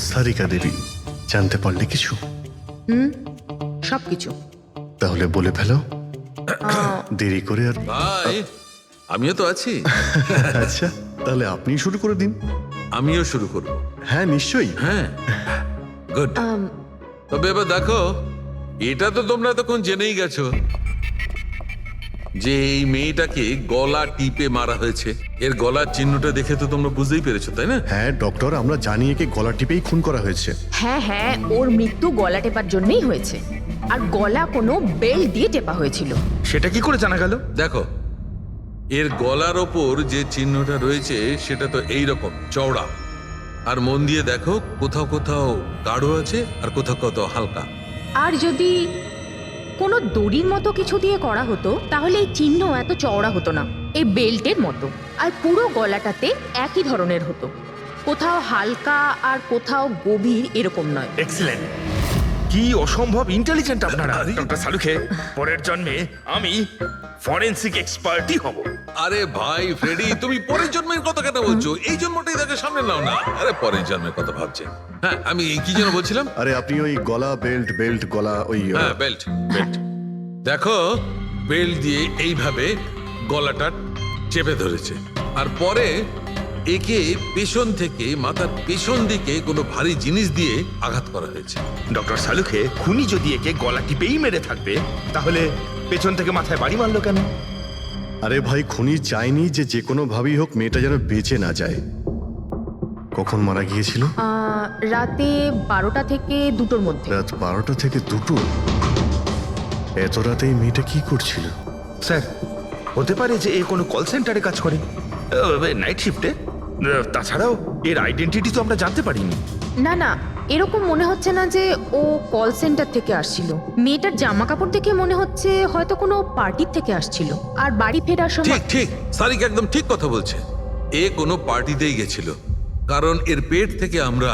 সারিকা দেবী, জানতে পারলে কিছু? সবকিছু। তাহলে বলে ফেলো, দেরি করে আর। ভাই, আমিও তো আছি। আচ্ছা, তাহলে আপনি শুরু করে দিন। আমিও শুরু করব। হ্যাঁ নিশ্চয়ই। হ্যাঁ, গুড। তবে এবার দেখো, এটা তো তোমরা তখন জেনেই গেছো যে এই মেয়েটাকে গলা টিপে মারা হয়েছে। এর গলার চিহ্নটা দেখে তো তোমরা বুঝতেই পেরেছো, তাই না? হ্যাঁ ডক্টর, আমরা জানি একে গলা টিপেই খুন করা হয়েছে। হ্যাঁ হ্যাঁ, ওর মৃত্যু গলা টেপার জন্যই হয়েছে। আর গলা কোনো বেল্ট দিয়ে টেপা হয়েছিল। সেটা কি করে জানা গেল? দেখো, এর গলার ওপর যে চিহ্নটা রয়েছে সেটা তো এইরকম চওড়া। আর মন দিয়ে দেখো, কোথাও কোথাও গাঢ় আছে আর কোথাও কোথাও হালকা। আর যদি কোনো দড়ির মতো কিছু দিয়ে করা হতো তাহলে এই চিহ্ন এত চওড়া হতো না, এই বেল্টের মতো। আর পুরো গলাটাতে একই ধরনের হতো, কোথাও হালকা আর কোথাও গভীর, এরকম নয়। এক্সিলেন্ট! কি অসম্ভব ইন্টেলিজেন্ট আপনারা, ডক্টর সালুখে। পরের জন্মে আমি ফরেনসিক এক্সপার্টই হব। আরে ভাই ফ্রেডি, তুমি পরের জন্মের কথা কেন বলছো? এই জন্মটাই তাকে সামনে নাও না। আরে পরের জন্মের কথা ভাবছে। হ্যাঁ, আমি কি যেন বলছিলাম? আরে আপনি ওই গলা বেল্ট বেল্ট গলা ওই হ্যাঁ, বেল্ট বেল্ট। দেখো, বেল্ট দিয়ে এইভাবে গলাটা চেপে ধরেছে। আর পরে একে পেছন থেকে মাথার পেছন দিকে কোনো ভারী জিনিস দিয়ে আঘাত করা হয়েছে। ডক্টর সালুখে, খুনি যদি একে গলা টিপেই মেরে থাকবে তাহলে পেছন থেকে মাথায় বাড়ি মারলো কেন? আরে ভাই, খুনি চাইনি যে কোনো ভাবেই হোক মেয়েটা যেন বেঁচে না যায়। কখন মারা গিয়েছিল? রাতে 12টা থেকে 2টোর মধ্যে। রাত 12টা থেকে 2টো? এত রাতে এই মেয়েটা কি করছিল? স্যার, হতে পারে যে এ কোনো কল সেন্টারে কাজ করে, নাইট শিফটে। তাছাড়াও এর আইডেন্টিটি তো আমরা জানতে পারিনি। না না, এরকম মনে হচ্ছে না যে ও কল সেন্টার থেকে আসছিল। মেয়েটার জামা কাপড় দেখে মনে হচ্ছে হয়তো কোনো পার্টির থেকে আসছিল। আর বাড়ি ফেরার ঠিক সময়। ঠিক, সারিকা একদম ঠিক কথা বলছে। এ কোনো পার্টিতেই গেছিল, কারণ এর পেট থেকে আমরা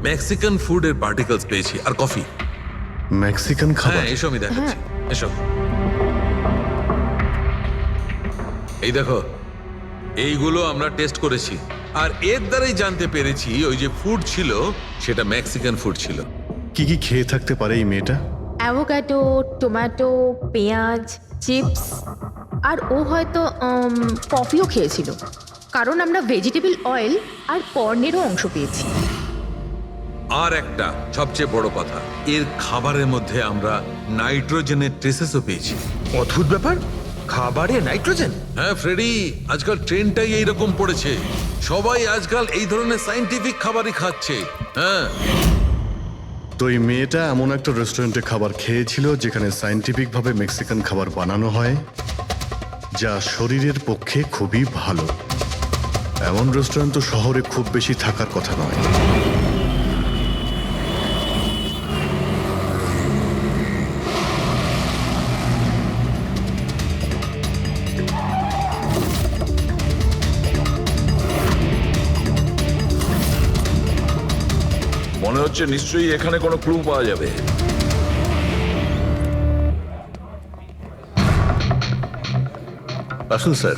মেক্সিকান ফুডের পার্টিকেলস পেয়েছি আর কফি। মেক্সিকান খাবার? হ্যাঁ, এসো আমি দেখাচ্ছি, এসো। এই দেখো, এইগুলো আমরা টেস্ট করেছি আর এর দ্বারাই জানতে পেরেছি ওই যে ফুড ছিল সেটা মেক্সিকান ফুড ছিল। কি কি খেয়ে থাকতে পারে এই মেয়েটা? অ্যাভোকাডো, টমেটো, পেঁয়াজ, চিপস। আর ও হয়তো কফিও খেয়েছিল, কারণ আমরা ভেজিটেবল অয়েল আর কর্নেরও অংশ পেয়েছি। আর একটা সবচেয়ে বড় কথা, এর খাবারের মধ্যে আমরা নাইট্রোজেনের ট্রেসেসও পেয়েছি। অদ্ভুত ব্যাপার, খাবারে নাইট্রোজেন! হ্যাঁ ফ্রেডি, আজকাল ট্রেনটাই এইরকম পড়েছে। সবাই আজকাল এই ধরনের সায়েন্টিফিক খাবারই খাচ্ছে। হ্যাঁ, তো এই মেয়েটা এমন একটা রেস্টুরেন্টে খাবার খেয়েছিল যেখানে সায়েন্টিফিক ভাবে মেক্সিকান খাবার বানানো হয়, যা শরীরের পক্ষে খুবই ভালো। এমন রেস্টুরেন্ট তো শহরে খুব বেশি থাকার কথা নয়। মনে হচ্ছে নিশ্চয়ই এখানে কোনো ক্লু পাওয়া যাবে। আসুন স্যার,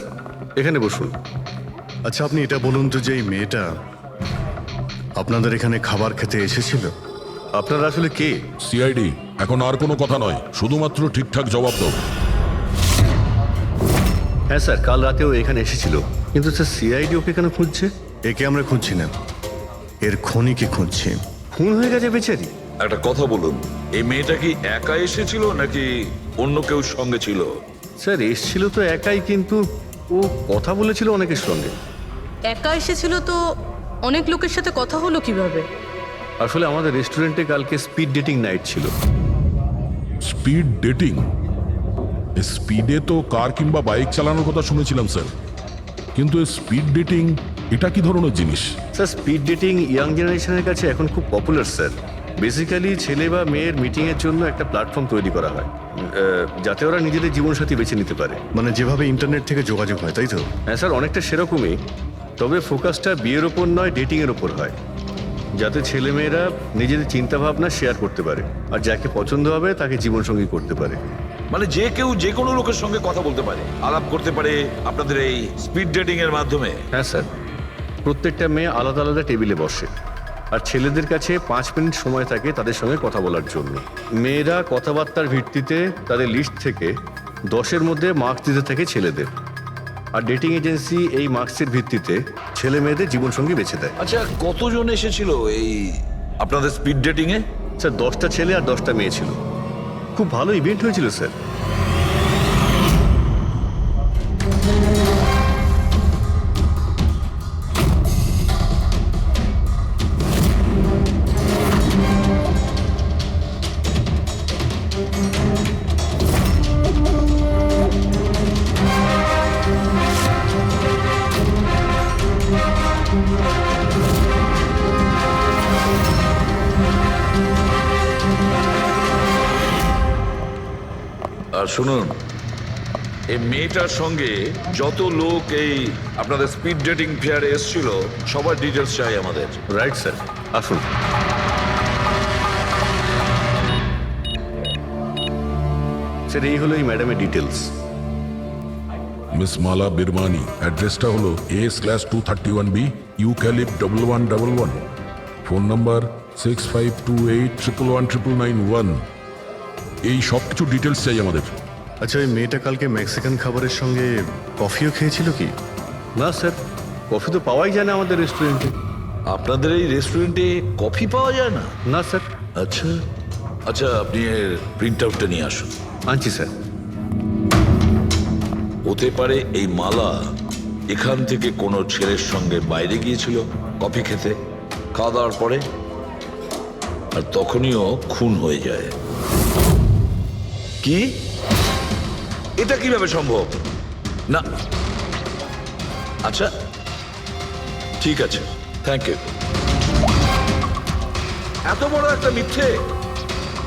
এখানে বসুন। আচ্ছা, আপনি এটা বলুন তো যে এই মেয়েটা আপনাদের এখানে খাবার খেতে এসেছিল? আপনারা আসলে কে? সিআইডি। এখন আর কোনো কথা নয়, শুধুমাত্র ঠিকঠাক জবাব দাও। হ্যাঁ স্যার, কাল রাতেও এখানে এসেছিল, কিন্তু স্যার সিআইডি ওকে কেন খুঁজছে? একে আমরা খুঁজছি না, এর খনিকে খুঁজছি। খুন হয়ে গেছে বেচারি। একটা কথা বলুন, এই মেয়েটা কি একা এসেছিল নাকি অন্য কেউ সঙ্গে ছিল? স্যার এসছিল তো একাই, কিন্তু ও কথা বলেছিল অনেকের সঙ্গে। একা এসেছিল তো অনেক লোকের সাথে কথা হলো কিভাবে? আসলে আমাদের রেস্টুরেন্টে কালকে স্পিড ডেটিং নাইট ছিল। Speed dating? স্পিডে তো কার কিংবা বাইক চালানোর কথা শুনেছিলাম স্যার, কিন্তু স্পিড ডেটিং এটা কি ধরনের জিনিস? স্যার স্পিড ডেটিং ইয়াং জেনারেশনের কাছে এখন খুব পপুলার স্যার। বেসিক্যালি ছেলে বা মেয়ের মিটিংয়ের জন্য একটা প্ল্যাটফর্ম তৈরি করা হয়, যাতে ওরা নিজেদের জীবনসাথী বেছে নিতে পারে। মানে যেভাবে ইন্টারনেট থেকে যোগাযোগ হয়, তাই তো? হ্যাঁ স্যার, অনেকটা সেরকমই, তবে ফোকাসটা বিয়ের ওপর নয়, ডেটিংয়ের ওপর হয়, যাতে ছেলেমেয়েরা নিজেদের চিন্তাভাবনা শেয়ার করতে পারে আর যাকে পছন্দ হবে তাকে জীবনসঙ্গী করতে পারে। মানে যে কেউ যে কোনো লোকের সঙ্গে কথা বলতে পারে, আলাপ করতে পারে আপনাদের এই স্পিড ডেটিং এর মাধ্যমে? হ্যাঁ স্যার, প্রত্যেকটা মেয়ে আলাদা আলাদা টেবিলে বসে, আর ছেলেদের কাছে 5 মিনিট সময় থাকে তাদের সঙ্গে কথা বলার জন্য। মেয়েরা কথাবার্তার ভিত্তিতে তাদের লিস্ট থেকে 10-এর মধ্যে মার্কস দিতে থাকে ছেলেদের, আর ডেটিং এজেন্সি এই মার্কসের ভিত্তিতে ছেলে মেয়েদের জীবনসঙ্গী বেছে দেয়। আচ্ছা, কতজন এসেছিল এই আপনাদের স্পিড ডেটিং এ? স্যার 10টা ছেলে আর 10টা মেয়ে ছিল। খুব ভালো ইভেন্ট হয়েছিল স্যার। আর শুনুন, এই মেয়েটার সঙ্গে যত লোক এই আপনাদের স্পিড ডেটিং ফেয়ারে এসেছিল সবার ডিটেলস চাই আমাদের। রাইট স্যার, আসুন। স্যার এই হলো এই ম্যাডামের ডিটেলস। মিস মালা বিরমানি, অ্যাড্রেসটা হলো A/231B ইউক্যালিপ 1111, ফোন নাম্বার 6528119991। এই সব কিছু ডিটেলস চাই আমাদের। আচ্ছা, ওই মেয়েটা কালকে মেক্সিকান খাবারের সঙ্গে কফিও খেয়েছিল কি? না স্যার, কফি তো পাওয়াই যায় না আমাদের রেস্টুরেন্টে। আপনাদের এই রেস্টুরেন্টে কফি পাওয়া যায় না? না স্যার। আচ্ছা আচ্ছা, আপনি এর প্রিন্ট আউটটা নিয়ে আসুন। আনছি স্যার। হতে পারে এই মালা এখান থেকে কোনো ছেলের সঙ্গে বাইরে গিয়েছিল কফি খেতে, খাওয়া দাওয়ার পরে, আর তখনইও খুন হয়ে যায়। কি? এটা কিভাবে সম্ভব? না, আচ্ছা ঠিক আছে, থ্যাংক ইউ। এত বড় একটা মিথ্যে!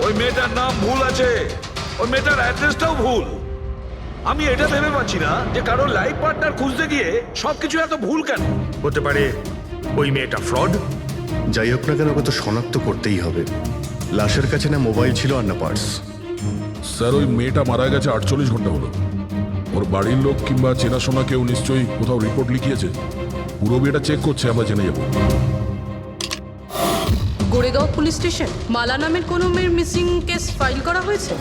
ওই মেয়েটার নাম ভুল আছে, ওই মেয়েটার অ্যাড্রেসটাও ভুল। আমি এটা ভেবে পাচ্ছি না যে কারোর লাইফ পার্টনার খুঁজতে গিয়ে সবকিছু এত ভুল কেন। হতে পারে ওই মেয়েটা ফ্রড। যাই হোক না কেন, ওকে তো শনাক্ত করতেই হবে। লাশের কাছে না মোবাইল ছিল আর না পার্স। স্যার, ওই মেয়েটা মারা গেছে 48 ঘন্টা হলো। ওর বাড়ির লোক কিংবা চেনাশোনা কেউ নিশ্চয়ই কোথাও রিপোর্ট লিখিয়েছে। পুরো বিয়েটা চেক করছে, আমরা জেনে যাবো। গোরেগাঁও পুলিশ স্টেশন মালা নামের কোনো মেয়ের মিসিং কেস ফাইল করা হয়েছে?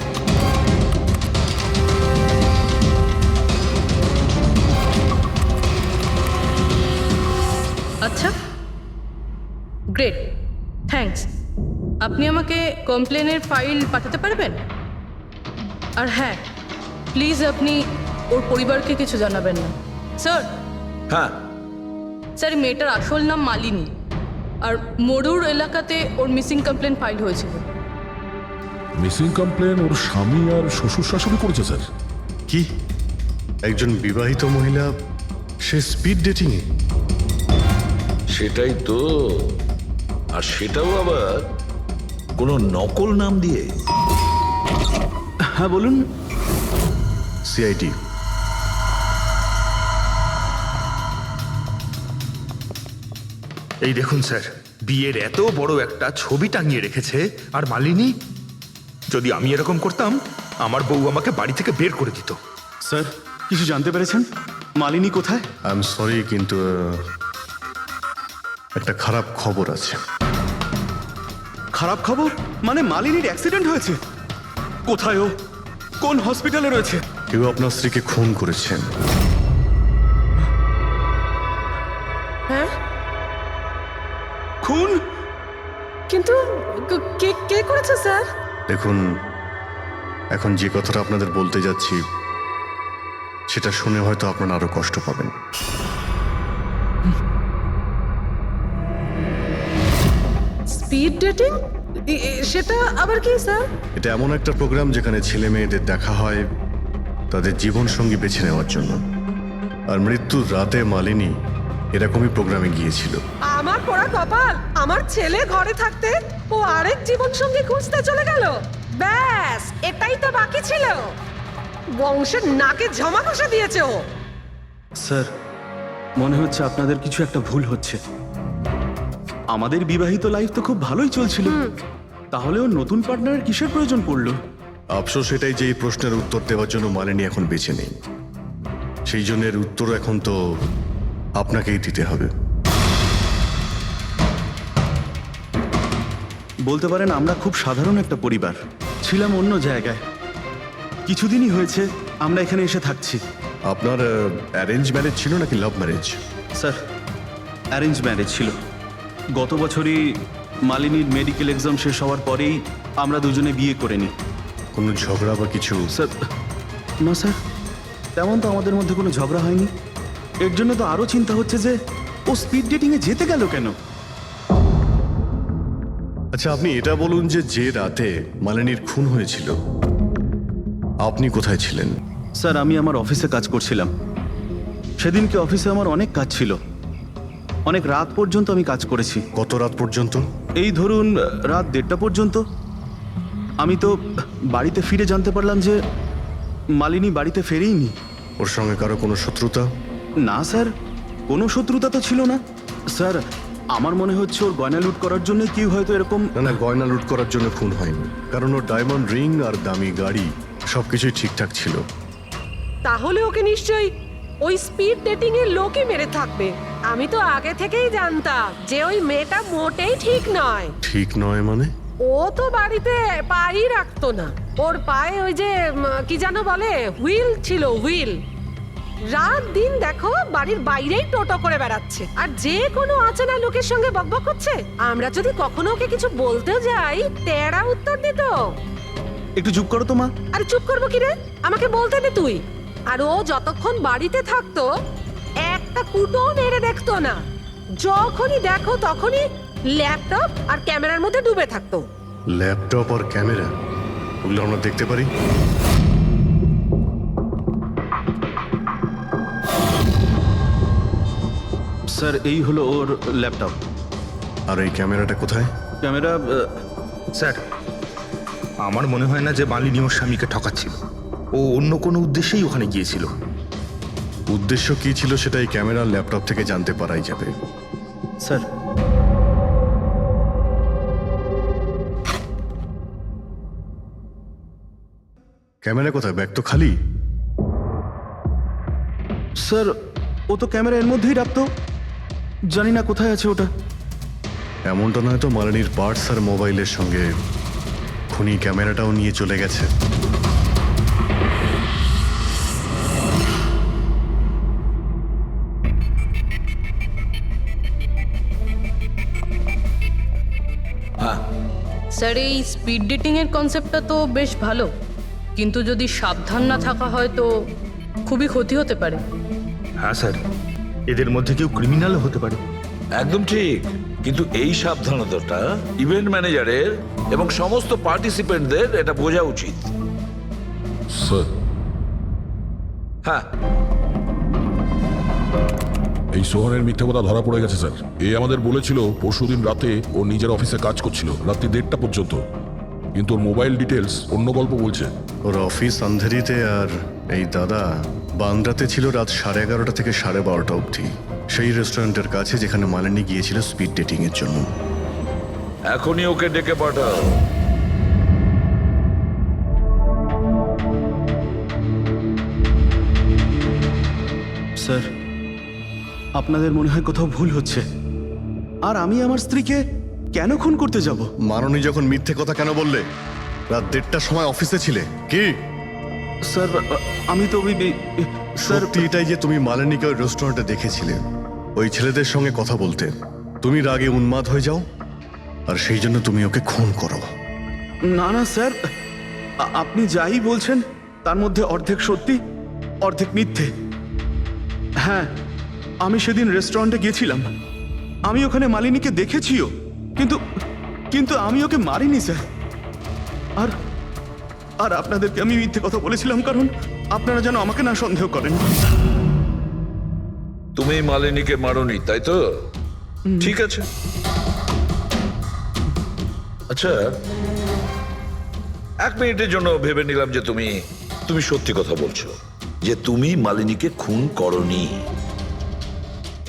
আচ্ছা, গ্রেট, থ্যাঙ্কস। আপনি আমাকে কমপ্লেনের ফাইল পাঠাতে পারবেন? আর হ্যাঁ, প্লিজ আপনি ওর পরিবারকে কিছু জানাবেন না। স্যার, হ্যাঁ, স্যার, এই মেয়েটার আসল নাম মালিনী, আর মরুর এলাকাতে ওর মিসিং কমপ্লেন ফাইল হয়েছিল। মিসিং কমপ্লেন ওর স্বামী আর শ্বশুর শাশুড়ি করেছে স্যার। কি? একজন বিবাহিত মহিলা, সে স্পিড ডেটিংয়ে? সেটাই তো। আর সেটাও আবার কোনো নকল নাম দিয়ে। হ্যাঁ বলুন। সিআইডি। এই দেখুন স্যার, বিয়ের এত বড় একটা ছবি টাঙিয়ে রেখেছে, আর মালিনী। যদি আমি এরকম করতাম, আমার বউ আমাকে বাড়ি থেকে বের করে দিত। স্যার, কিছু জানতে পেরেছেন? মালিনী কোথায়? আই এম সরি, কিন্তু একটা খারাপ খবর আছে। খারাপ খবর? মানে মালিনীর অ্যাক্সিডেন্ট হয়েছে? কোথায় ও? কোন হসপিটালে রয়েছে? কেউ আপনার স্ত্রীকে খুন করেছেন। হ্যাঁ, খুন? কিন্তু কে কে করেছে স্যার? দেখুন, এখন যে কথাটা আপনাদের বলতে যাচ্ছি সেটা শুনে হয়তো আপনারা আরো কষ্ট পাবেন। Speed dating? সেটা আবার কি স্যার? এটা এমন একটা প্রোগ্রাম যেখানে ছেলে মেয়েদের দেখা হয় তাদের জীবন সঙ্গী বেছে নেওয়ার জন্য। আর মৃত্যুর রাতে মালিনী এরকমই প্রোগ্রামে গিয়েছিল। আমার পোড়া কপাল, আমার ছেলে ঘরে থাকতে ও আরেক জীবন সঙ্গী খুঁজতে চলে গেল। ব্যাস, এটাই তো বাকি ছিল। বংশের নাকে ঝমা কষা দিয়েছে ও। স্যার, মনে হচ্ছে আপনাদের কিছু একটা ভুল হচ্ছে। আমাদের বিবাহিত লাইফ তো খুব ভালোই চলছিল, তাহলে ও নতুন পার্টনারের কিসের প্রয়োজন পড়লো? আফসোস এটাই যে এই প্রশ্নের উত্তর দেওয়ার জন্য মালিনী এখন বেঁচে নেই। সেই জন্য এর উত্তর এখন তো আপনাকেই দিতে হবে। বলতে পারেন আমরা খুব সাধারণ একটা পরিবার, ছিলাম অন্য জায়গায়। কিছুদিনই হয়েছে আমরা এখানে এসে থাকছি। আপনার অ্যারেঞ্জ ম্যারেজ ছিল নাকি love marriage? Sir, arrange marriage ছিল। গত বছরই মালিনীর মেডিকেল এক্সাম শেষ হওয়ার পরেই আমরা দুজনে বিয়ে করে নিই। কোনো ঝগড়া বা কিছু? স্যার, না স্যার, তেমন তো আমাদের মধ্যে কোনো ঝগড়া হয়নি। এর জন্য তো আরও চিন্তা হচ্ছে যে ও স্পিড ডেটিংয়ে যেতে গেল কেন। আচ্ছা, আপনি এটা বলুন যে রাতে মালিনীর খুন হয়েছিল আপনি কোথায় ছিলেন? স্যার, আমি আমার অফিসে কাজ করছিলাম। সেদিনকে অফিসে আমার অনেক কাজ ছিল, অনেক রাত পর্যন্ত আমি কাজ করেছি। কত রাত পর্যন্ত? এই ধরুন রাত 1:30 পর্যন্ত। আমি তো বাড়িতে ফিরে জানতে পারলাম যে মালিনী বাড়িতে ফেরেইনি। ওর সঙ্গে কারো কোনো শত্রুতা? না স্যার, কোনো শত্রুতা তো ছিল না। স্যার, আমার মনে হচ্ছে ওর গয়না লুট করার জন্য কেউ হয়তো এরকম। না, গয়না লুট করার জন্য খুন হয়নি, কারণ ওর ডায়মন্ড রিং আর দামি গাড়ি সবকিছুই ঠিকঠাক ছিল। তাহলে ওকে নিশ্চয়ই ওই স্পিড ডেটিং এর লোকই মেরে থাকবে। আমি তো আগে থেকেই জানতাম যে ওই মেয়েটা মোটেই ঠিক নয়। ঠিক নয় মানে? ও তো বাড়িতে পাই রাখতো না। ওর পায়ে ওই যে কি যেন বলে, হুইল ছিল, হুইল। রাত দিন দেখো বাড়ির বাইরেই টোটো করে বেড়াচ্ছে, আর যে কোনো অচেনা লোকের সঙ্গে বকবক করছে। আমরা যদি কখনো ওকে কিছু বলতে যাই, তেরা উত্তর দিত। একটু চুপ করো তো মা। আরে চুপ করবো কি রে, আমাকে বলতে দে তুই। আর ও যতক্ষণ বাড়িতে থাকতো একটা কুটো নেড়ে দেখতো না। যখনই দেখো তখনই ল্যাপটপ আর ক্যামেরার মধ্যে ডুবে থাকতো। ল্যাপটপ আর ক্যামেরা, ওগুলো আমরা দেখতে পারি? স্যার, এই হলো ওর ল্যাপটপ। আর এই ক্যামেরাটা কোথায়? ক্যামেরা স্যার, আমার মনে হয় না যে মালিনী ওর স্বামীকে ঠকাচ্ছিল। ও অন্য কোনো উদ্দেশ্যেই ওখানে গিয়েছিল। উদ্দেশ্য কি ছিল সেটা এই ক্যামেরা ল্যাপটপ থেকে জানতে পারাই যাবে। স্যার, ক্যামেরা কোথায়? ব্যাগ তো খালি। স্যার, ও তো ক্যামেরা এর মধ্যেই রাখতো, জানি না কোথায় আছে ওটা। এমনটা নয় তো মালিনীর পার্টস আর মোবাইলের সঙ্গে খুনি ক্যামেরাটাও নিয়ে চলে গেছে? স্যার, এই স্পিড ডেটিং এর কনসেপ্টটা তো বেশ ভালো, কিন্তু যদি সাবধান না থাকা হয় তো খুবই ক্ষতি হতে পারে। হ্যাঁ স্যার, এদের মধ্যে কেউ ক্রিমিনালও হতে পারে। একদম ঠিক, কিন্তু এই সাবধানতাটা ইভেন্ট ম্যানেজারের এবং সমস্ত পার্টিসিপেন্টদের এটা বোঝা উচিত। স্যার, হ্যাঁ, এই সোহনের মিথ্যে কথা ধরা পড়ে গেছে স্যার। এ আমাদের বলেছিল পরশুদিন রাতে ও নিজের অফিসে কাজ করছিল রাত্রি 1:30 পর্যন্ত, কিন্তু ওর মোবাইল ডিটেলস অন্য গল্প বলছে। ওর অফিস আন্ধেরিতে, আর এই দাদা বান্দ্রাতে ছিল রাত 11:30 থেকে 12:30 অবধি, সেই রেস্টুরেন্টের কাছে যেখানে মালিনী গিয়েছিল স্পিড ডেটিং এর জন্য। এখনই ওকে ডেকে পাঠাও। স্যার, আপনাদের মনে হয় কোথাও ভুল হচ্ছে। আর আমি আমার স্ত্রীকে কেন খুন করতে যাব? মাননী যখন মিথ্যে কথা কেন বললে? রাত 1:30টার সময় অফিসে ছিলে কি? স্যার, আমি তো স্যার, সত্যি এটাই যে তুমি মালিনীকে ওই রেস্টুরেন্টে দেখেছিলে ওই ছেলেদের সঙ্গে কথা বলতে। তুমি রাগে উন্মাদ হয়ে যাও আর সেই জন্য তুমি ওকে খুন করো। না না স্যার, আপনি যাই বলছেন তার মধ্যে অর্ধেক সত্যি অর্ধেক মিথ্যে। হ্যাঁ, আমি সেদিন রেস্টুরেন্টে গিয়েছিলাম, আমি ওখানে মালিনীকে দেখেছিও, কিন্তু কিন্তু আমি ওকে মারিনি স্যার। আর আর আপনাদেরকে আমি মিথ্যে কথা বলেছিলাম কারণ আপনারা যেন আমাকে না সন্দেহ করেন। তুমি মালিনীকে মারোনি, তাই তো? ঠিক আছে। আচ্ছা, 1 মিনিটের জন্য ভেবে নিলাম যে তুমি সত্যি কথা বলছো, যে তুমি মালিনীকে খুন করনি,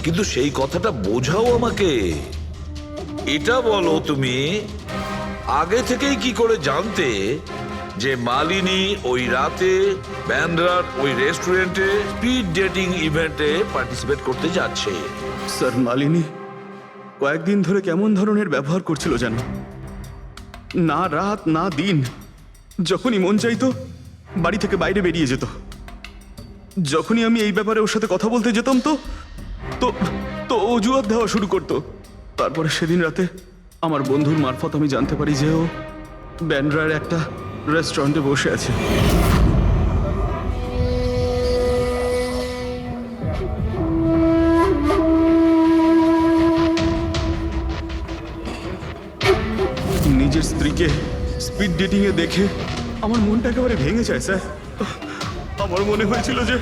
কিন্তু সেই কথাটা বোঝাও আমাকে। এটা বলো, তুমি আগে থেকেই কি করে জানতে যে মালিনী ওই রাতে ব্যান্ড্রার ওই রেস্টুরেন্টে স্পিড ডেটিং ইভেন্টে পার্টিসিপেট করতে যাচ্ছে? স্যার, মালিনী কয়েকদিন ধরে কেমন ধরনের ব্যবহার করছিল জানো? না রাত না দিন যখনই মন চাইতো বাড়ি থেকে বাইরে বেরিয়ে যেত। যখনই আমি এই ব্যাপারে ওর সাথে কথা বলতে যেতাম তো তো তো অজুহাত দেওয়া শুরু করতো। তারপরে সেদিন রাতে আমার বন্ধুর মারফত আমি জানতে পারি যে ও ব্যান্ড্রার একটা রেস্টুরেন্টে বসে আছে। নিজের স্ত্রীকে স্পিড ডেটিং এ দেখে আমার মনটা একেবারে ভেঙে যায় স্যার। আমার মনে হয়েছিল যে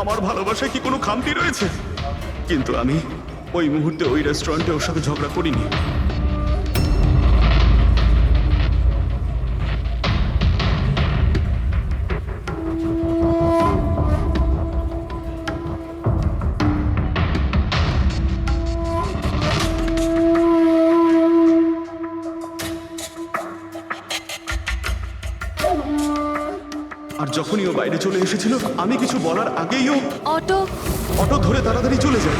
আমার ভালোবাসায় কি কোনো খামতি রয়েছে, কিন্তু আমি ওই মুহূর্তে ওই রেস্টুরেন্টে ওর সাথে ঝগড়া করিনি। আর যখনই ও বাইরে চলে এসেছিল আমি কিছু বলার আগেই ও অটো অটো ধরে তাড়াতাড়ি চলে যায়।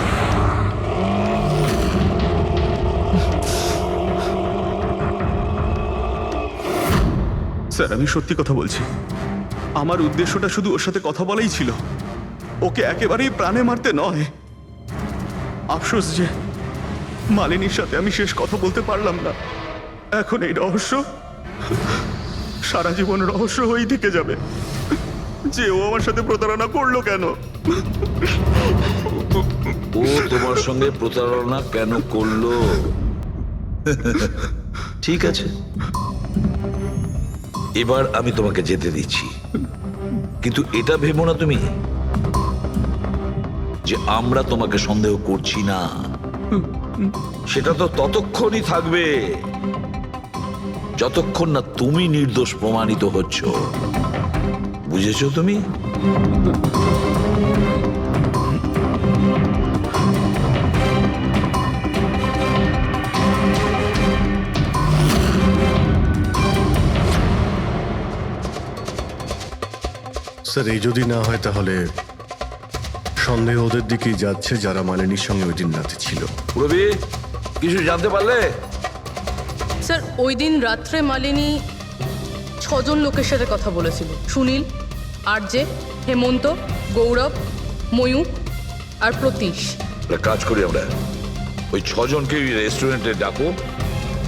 স্যার আমি সত্যি কথা বলছি, আমার উদ্দেশ্যটা শুধু ওর সাথে কথা বলাই ছিল, ওকে একেবারেই প্রাণে মারতে নয়। আফসোস যে মালিনীর সাথে আমি শেষ কথা বলতে পারলাম না। এখন এই রহস্য সারা জীবন রহস্য হয়েই থেকে যাবে যে ও আমার সাথে প্রতারণা করলো কেন। ও তোমার সঙ্গে প্রতারণা কেন করলো? ঠিক আছে, এবার আমি তোমাকে যেতে দিচ্ছি, কিন্তু এটা ভেবো না তুমি যে আমরা তোমাকে সন্দেহ করছি না। সেটা তো ততক্ষণই থাকবে যতক্ষণ না তুমি নির্দোষ প্রমাণিত হচ্ছ। বুঝেছো তুমি? স্যার এই যদি না হয় তাহলে সন্দেহ ওদের দিকেই যাচ্ছে যারা মালিনীর সঙ্গে ওই দিন রাতে ছিল। রবি, কিছু জানতে পারলে? স্যার ওই দিন রাত্রে মালিনী 6 জন লোকের সাথে কথা বলেছিল। সুনীল, আরজে, হেমন্ত, গৌরব, ময়ূক আর প্রতীশ। একটা কাজ করি আমরা, ওই 6 জনকে রেস্টুরেন্টে ডাকো,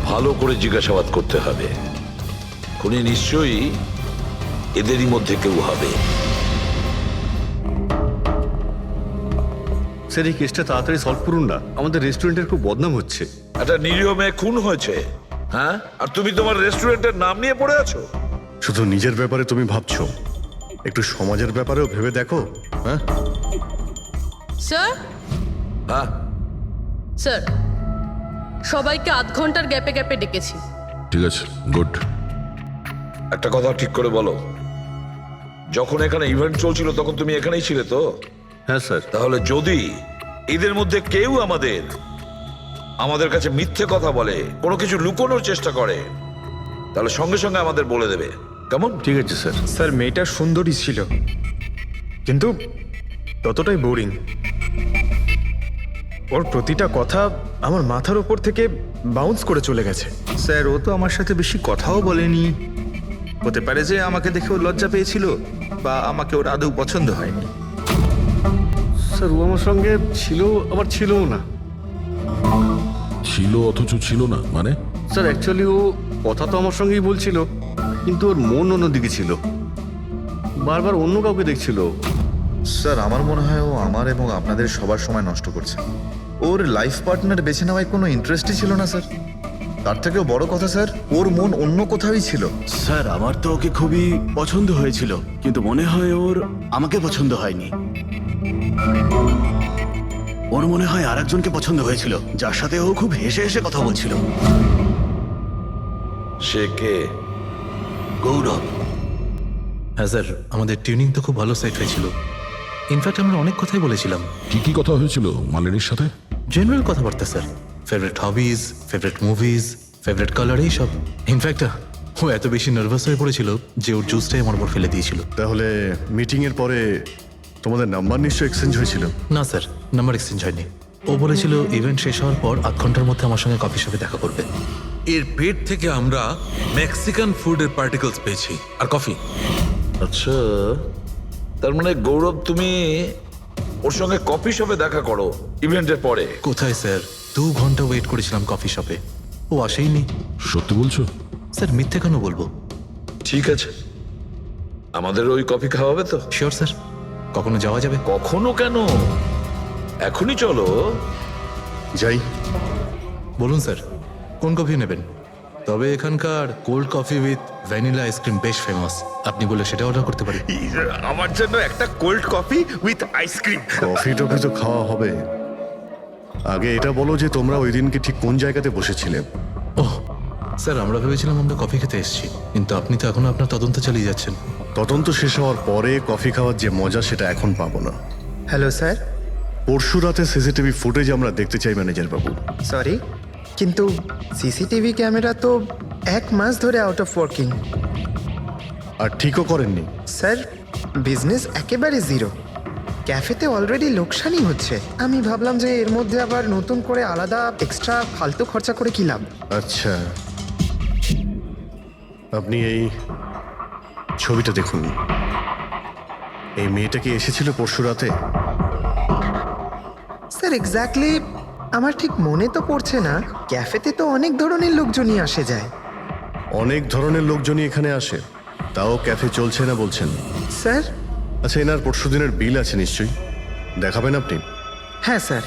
ভালো করে জিজ্ঞাসাবাদ করতে হবে। খুনি নিশ্চয়ই এদেরই মধ্যে কেউ হবে। স্যার এই কেসটা তাড়াতাড়ি সলভ করুন না, আমাদের রেস্টুরেন্টের খুব বদনাম হচ্ছে। একটা নিরীহ মেয়ে খুন হয়েছে, হ্যাঁ, আর তুমি তোমার রেস্টুরেন্টের নাম নিয়ে পড়ে আছো। শুধু নিজের ব্যাপারে তুমি ভাবছো, একটু সমাজের ব্যাপারেও ভেবে দেখো। হ্যাঁ স্যার, হ্যাঁ, স্যার সবাইকে আধ ঘন্টার গ্যাপে গ্যাপে ডেকেছি। ঠিক আছে, গুড। একটা কথা ঠিক করে বলো, যখন এখানে ইভেন্ট চলছিল তখন তুমি এখানেই ছিলে তো? হ্যাঁ স্যার। তাহলে যদি এদের মধ্যে কেউ আমাদের কাছে মিথ্যে কথা বলে, কোনো কিছু লুকোনোর চেষ্টা করে, তাহলে সঙ্গে সঙ্গে আমাদের বলে দেবে, কেমন? ঠিক আছে স্যার। স্যার মেয়েটা সুন্দরী ছিল, কিন্তু ততটাই বোরিং। ওর প্রতিটা কথা আমার মাথার উপর থেকে বাউন্স করে চলে গেছে। স্যার ও তো আমার সাথে বেশি কথাও বলেনি। হতে পারে যে আমাকে দেখে ও লজ্জা পেয়েছিল, বা আমাকে ওর আদৌ পছন্দ হয়নি। স্যার ও আমার সঙ্গে ছিল আবার ছিলও না। ছিল অথচ ছিল না মানে? স্যার অ্যাকচুয়ালি ও কথা তো আমার সঙ্গেই বলছিল, কিন্তু ওর মন অন্যদিকে ছিল, বারবার অন্য কাউকে দেখছিল। স্যার আমার মনে হয় ও আমার এবং আপনাদের সবার সময় নষ্ট করছে। ওর লাইফ পার্টনার বেছে নেওয়ায় কোনো ইন্টারেস্টই ছিল না স্যার। তার থেকেও বড় কথা স্যার, ওর মন অন্য কোথাওই ছিল। স্যার আমার তো ওকে খুবই পছন্দ হয়েছিল, কিন্তু মনে হয় ওর আমাকে পছন্দ হয়নি। ওর মনে হয় আরেকজনকে পছন্দ হয়েছিল, যার সাথে ও খুব হেসে হেসে কথা বলছিল। সে কে? গৌরব। হ্যাঁ স্যার, আমাদের টিউনিং তো খুব ভালো সেট হয়েছিল। ইনফ্যাক্ট আমরা অনেক কথাই বলেছিলাম। কি কি কথা হয়েছিল মালিনীর সাথে? জেনারেল কথাবার্তা sir, favourite hobbies, favourite movies, favourite colour, এইসব। ইনফ্যাক্ট ও এত বেশি নার্ভাস হয়ে পড়েছিল যে ওর জুসটাই আমার উপর ফেলে দিয়েছিল। তাহলে মিটিং এর পরে তোমাদের নাম্বার নিশ্চয়ই এক্সচেঞ্জ হয়েছিল? না স্যার, নাম্বার এক্সচেঞ্জ হয়নি। ও বলেছিল ইভেন্ট শেষ হওয়ার পর 8 ঘন্টার মধ্যে আমার সঙ্গে কফি শপে দেখা করবে। এর পেট থেকে আমরা মেক্সিকান ফুডের পার্টিকেলস পেয়েছি আর কফি। আচ্ছা, তার মানে গৌরব তুমি ওর সঙ্গে কফি শপে দেখা করো ইভেন্টের পরে? কোথায় স্যার, 2 ঘন্টা ওয়েট করেছিলাম কফি শপে, ও আসেইনি। সত্যি বলছো? স্যার মিথ্যে কেন বলবো? ঠিক আছে, আমাদের ওই কফি খাওয়াবে তো? শিওর স্যার, কখনো যাওয়া যাবে? কখনো কেন, এখনই চলো। যাই। বলুন স্যার, কোন কফি নেবেন? তবে এখানকার cold coffee with vanilla ice cream বেশ ফেমাস, আপনি বলে সেটা অর্ডার করতে পারি। আমার জন্য একটা cold coffee with ice cream. Coffee toffee তো খাওয়া হবে, আগে এটা বলো যে তোমরা ওই দিনকে ঠিক কোন জায়গাতে বসেছিলে? ওহ স্যার, আমরা ভেবেছিলাম আমরা কফি খেতে এসেছি, কিন্তু আপনি তো এখনো আপনার তদন্ত চালিয়ে যাচ্ছেন। তদন্ত শেষ হওয়ার পরে কফি খাওয়ার যে মজা সেটা এখন পাবো না। Hello sir. পরশু রাতে সিসিটিভি ফুটেজ আমরা দেখতে চাই ম্যানেজার বাবু। সরি, কিন্তু সিসিটিভি ক্যামেরা তো 1 মাস ধরে আউট অফ ওয়ার্কিং। আর ঠিকও করেননি? স্যার, বিজনেস একেবারে জিরো, ক্যাফেতে অলরেডি লোকসানই হচ্ছে। আমি ভাবলাম যে এর মধ্যে আবার নতুন করে আলাদা এক্সট্রা ফালতু খরচা করে কি লাভ। আচ্ছা, আপনি এই ছবিটা দেখুন। এই মেয়েটা কি এসেছিল পরশু রাতে? স্যার এক্স্যাক্টলি আমার ঠিক মনে তো পড়ছে না। ক্যাফেতে তো অনেক ধরনের লোকজনই আসে যায়। অনেক ধরনের লোকজনই এখানে আসে, তাও ক্যাফে চলছে না বলছেন? স্যার। আচ্ছা, এনার পরশু দিনের বিল আছে নিশ্চয়ই, দেখাবেন আপনি? হ্যাঁ স্যার।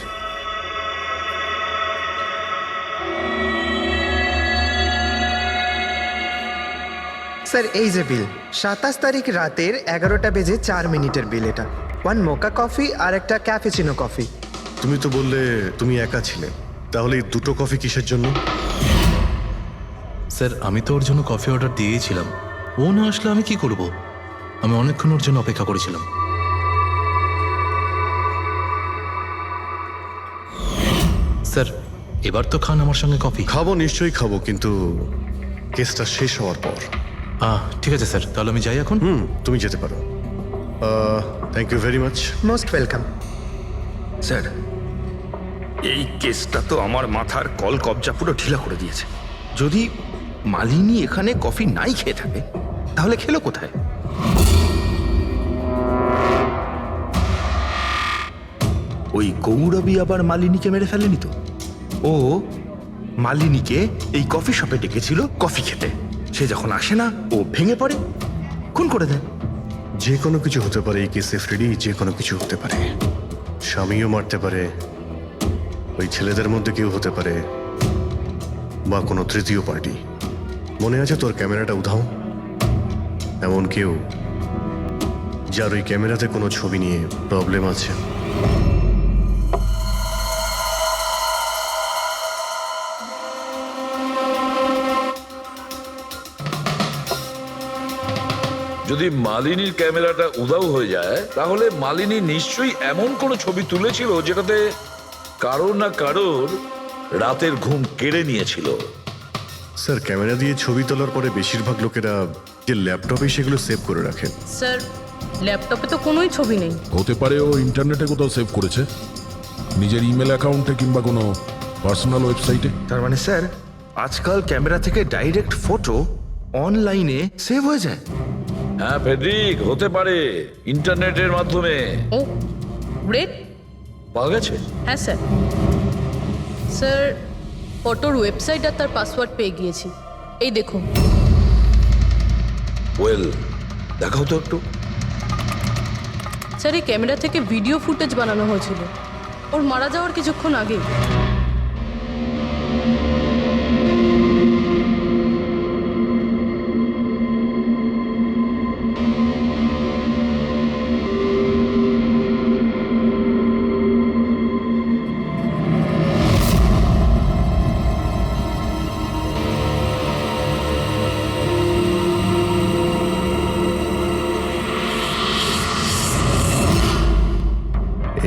স্যার এই যে বিল, 27 তারিখ রাতের 11টা বেজে 4 মিনিটের বিল এটা। 1 মোকা কফি আর একটা ক্যাফেচিনো কফি। তুমি তো বললে তুমি একা ছিলে, তাহলে এই দুটো কফি কিসের জন্য? স্যার আমি তো ওর জন্য কফি অর্ডার দিয়েছিলাম, ও না আসলে আমি কি করব? আমি অনেকক্ষণ ওর জন্য অপেক্ষা করেছিলাম। স্যার এবার তো খান আমার সঙ্গে কফি। খাবো, নিশ্চয়ই খাবো, কিন্তু কেসটা শেষ হওয়ার পর। ঠিক আছে স্যার, তাহলে আমি যাই এখন। তুমি যেতে পারো। Thank you very much. Most welcome. Sir, এই কেসটা তো আমার মাথার কল কবজা পুরো ঢিলা করে দিয়েছে। যদি মালিনী এখানে কফি নাই খেয়ে থাকে, তাহলে খেলো কোথায়? ওই গৌরবী আবার মালিনীকে মেরে ফেলেনি তো? ও মালিনীকে এই কফি শপে ডেকেছিল কফি খেতে, সে যখন আসে না ও ভেঙে পড়ে, খুন করে দেয়। যে কোনো কিছু হতে পারে এই কেসে ফ্রেডি, যে কোনো কিছু হতে পারে। স্বামীও মারতে পারে, ওই ছেলেদের মধ্যে কেউ হতে পারে, বা কোনো তৃতীয় পার্টি। মনে আছে তোর ক্যামেরাটা উধাও? এমন কেউ যার ওই ক্যামেরাতে কোনো ছবি নিয়ে প্রবলেম আছে। যদি মালিনীর ক্যামেরাটা উধাও হয়ে যায়, তাহলে মালিনী নিশ্চয়ই এমন কোনো ছবি তুলেছিল যেটাতে কারোর না কারোর রাতের ঘুম কেড়ে নিয়েছিল। স্যার, ক্যামেরা দিয়ে ছবি তোলার পরে বেশিরভাগ লোকেরা যে ল্যাপটপে সেগুলো সেভ করে রাখেন। স্যার ল্যাপটপে তো কোনোই ছবি নেই। হতে পারে ও ইন্টারনেটে কোথাও সেভ করেছে, নিজের ইমেল অ্যাকাউন্টে কিংবা কোনো পার্সোনাল ওয়েবসাইটে। তার মানে স্যার, আজকাল ক্যামেরা থেকে ডাইরেক্ট ফটো অনলাইনে সেভ হয়ে যায়। হ্যাঁ ফেডরিক, হতে পারে ইন্টারনেটের মাধ্যমে। ও গ্রেট। পাওয়া গেছে? হ্যাঁ স্যার। স্যার ফটোর ওয়েবসাইট আর তার পাসওয়ার্ড পেয়ে গিয়েছি, এই দেখুন। ওয়েল, দেখাও তো একটু। স্যার এই ক্যামেরা থেকে ভিডিও ফুটেজ বানানো হয়েছিল ওর মারা যাওয়ার কিছুক্ষণ আগে।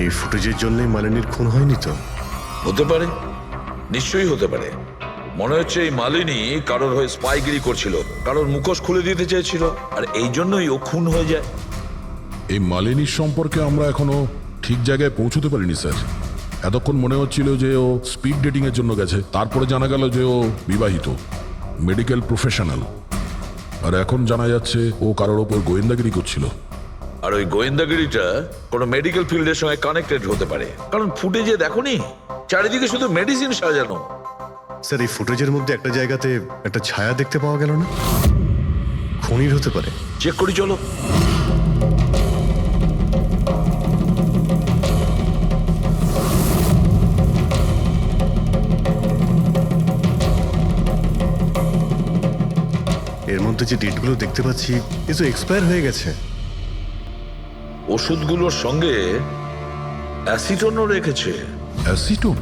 এই ফুটেজের জন্যই মালিনীর খুন হয়নি তো? হতে পারে, নিশ্চয়ই হতে পারে। মনে হচ্ছে এই মালিনী কারোর হয়ে স্পাইগিরি করছিল, কারোর মুখোশ খুলে দিতে চেয়েছিল, আর এই জন্যই ও খুন হয়ে যায়। এই মালিনীর সম্পর্কে আমরা এখনো ঠিক জায়গায় পৌঁছতে পারিনি স্যার। এতক্ষণ মনে হচ্ছিল যে ও স্পিড ডেটিং এর জন্য গেছে, তারপরে জানা গেল যে ও বিবাহিত, মেডিকেল প্রফেশনাল, আর এখন জানা যাচ্ছে ও কারোর ওপর গোয়েন্দাগিরি করছিল। আর ওই গোয়েন্দাগিরিটা কোনো মেডিকেল ফিল্ডের সঙ্গে কানেক্টেড হতে পারে, কারণ ফুটেজে দেখোনি চারিদিকে শুধু মেডিসিন সাজানো। স্যার, এই ফুটেজের মধ্যে একটা জায়গাতে একটা ছায়া দেখতে পাওয়া গেল না? খুনির হতে পারে। চেক করি চলো। এর মধ্যে যে ডেটগুলো দেখতে পাচ্ছি এ তো এক্সপায়ার হয়ে গেছে। ওষুধগুলোর সঙ্গে অ্যাসিটনও রেখেছে। অ্যাসিটোন?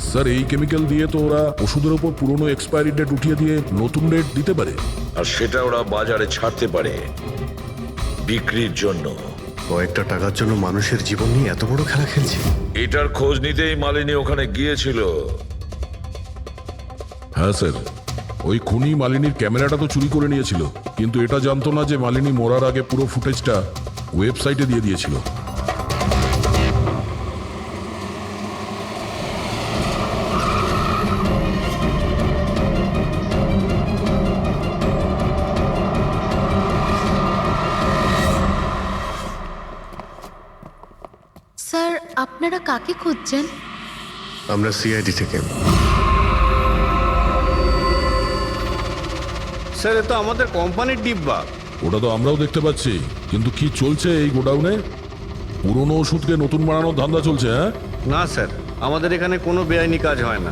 স্যার, এই কেমিক্যাল দিয়ে তো ওরা ওষুধের ওপর পুরনো এক্সপায়ারি ডেট উঠিয়ে দিয়ে নতুন ডেট দিতে পারে, আর সেটা ওরা বাজারে ছাড়তে পারে বিক্রির জন্য। কয়েকটা টাকার জন্য মানুষের জীবন নিয়ে এত বড় খেলা খেলছে। এটার খোঁজ নিতেই মালিনী ওখানে গিয়েছিল। হ্যাঁ স্যার, ওই খুনি মালিনীর ক্যামেরাটা তো চুরি করে নিয়েছিল, কিন্তু এটা জানতো না যে মালিনী মরার আগে পুরো ফুটেজটা ওয়েবসাইটে দিয়ে দিয়েছিল। স্যার, আপনারা কাকে খুঁজছেন? আমরা সিআইডি থেকে। স্যার, এ তো আমাদের কোম্পানির ডিব্বা। ওটা তো আমরাও দেখতে পাচ্ছি, কিন্তু কি চলছে এই গোডাউনে? পুরনো ওষুধকে নতুন বানানোর ধান্দা চলছে? হ্যাঁ না স্যার, আমাদের এখানে কোনো বেআইনি কাজ হয় না।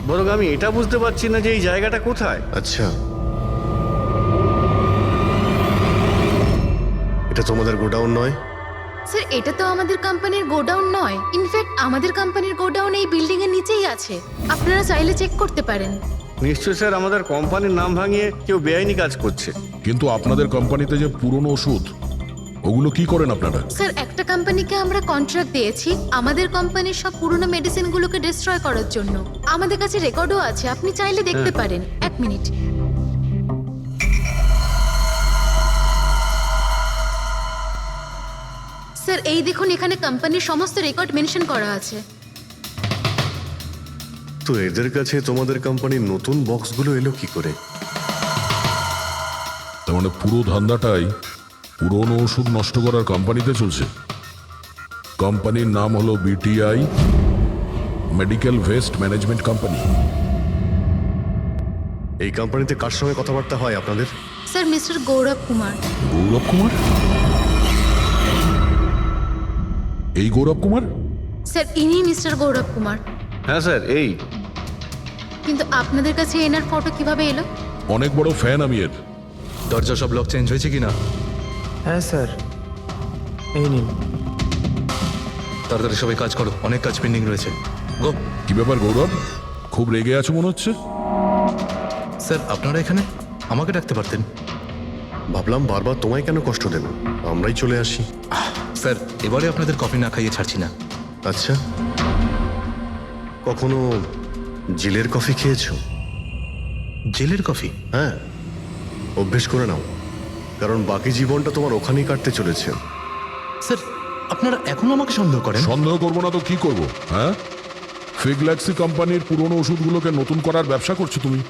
বরং আমি এটা বুঝতে পারছি না যে এই জায়গাটা কোথায়। আচ্ছা, এটা তোমাদের গোডাউন নয়? স্যার, এটা তো আমাদের কোম্পানির গোডাউন নয়। ইনফ্যাক্ট আমাদের কোম্পানির গোডাউন এই বিল্ডিং এর নিচেই আছে। আপনারা চাইলে চেক করতে পারেন। নিশ্চয় স্যার, আমাদের কোম্পানির নাম ভাঙিয়ে কেউ বেআইনি কাজ করছে। কিন্তু আপনাদের কোম্পানিতে যে পুরনো ওষুধ, ওগুলো কি করেন আপনারা? স্যার, একটা কোম্পানিকে আমরা কন্ট্রাক্ট দিয়েছি আমাদের কোম্পানির সব পুরনো মেডিসিনগুলোকে ডিস্ট্রয় করার জন্য। আমাদের কাছে রেকর্ডও আছে, আপনি চাইলে দেখতে পারেন। এক মিনিট। স্যার, এই দেখুন, এখানে কোম্পানির সমস্ত রেকর্ড মেনশন করা আছে। তো এদের কাছে তোমাদের কোম্পানির নতুন বক্সগুলো এলো কি করে? তার মানে পুরো ধান্দাটাই পুরনো ওষুধ নষ্ট করার কোম্পানিতে চলছে। কোম্পানির নাম হলো BTI, medical waste management company. এই কোম্পানিতে কার সঙ্গে কথাবার্তা হয় আপনাদের? স্যার, মিস্টার গৌরব কুমার। গৌরব কুমার? এই গৌরব কুমার? স্যার, ইনি মিস্টার গৌরব কুমার। হ্যাঁ স্যার, এই। কিন্তু আপনাদের কাছে এনার ফটো কিভাবে এলো? অনেক বড় ফ্যান আমি এর। দরজা সব লক চেঞ্জ হয়েছে কিনা? হ্যাঁ স্যার, এই নিন। তাড়াতাড়ি সবাই কাজ করো, অনেক কাজ পেন্ডিং রয়েছে। গো। কি ব্যাপার গৌরব, খুব রেগে আছো মনে হচ্ছে? স্যার, আপনারা এখানে? আমাকে ডাকতে পারতেন। ভাবলাম বারবার তোমায় কেন কষ্ট দেব, আমরাই চলে আসি। স্যার, এবারে আপনাদের কফি না খাইয়ে ছাড়ছি না। আচ্ছা, কখনো জেলের কফি খেয়েছো? জেলের কফি? হ্যাঁ, অভ্যেস করে নাও, কারণ বাকি জীবনটা তোমার ওখানেই কাটতে চলেছে। স্যার, আপনারা এখনো আমাকে সন্দেহ করেন? সন্দেহ করবো না তো কি করবো? হ্যাঁ, ফিগল্যাক্সি কোম্পানির পুরনো ওষুধগুলোকে নতুন করার ব্যবসা করছো তুমি।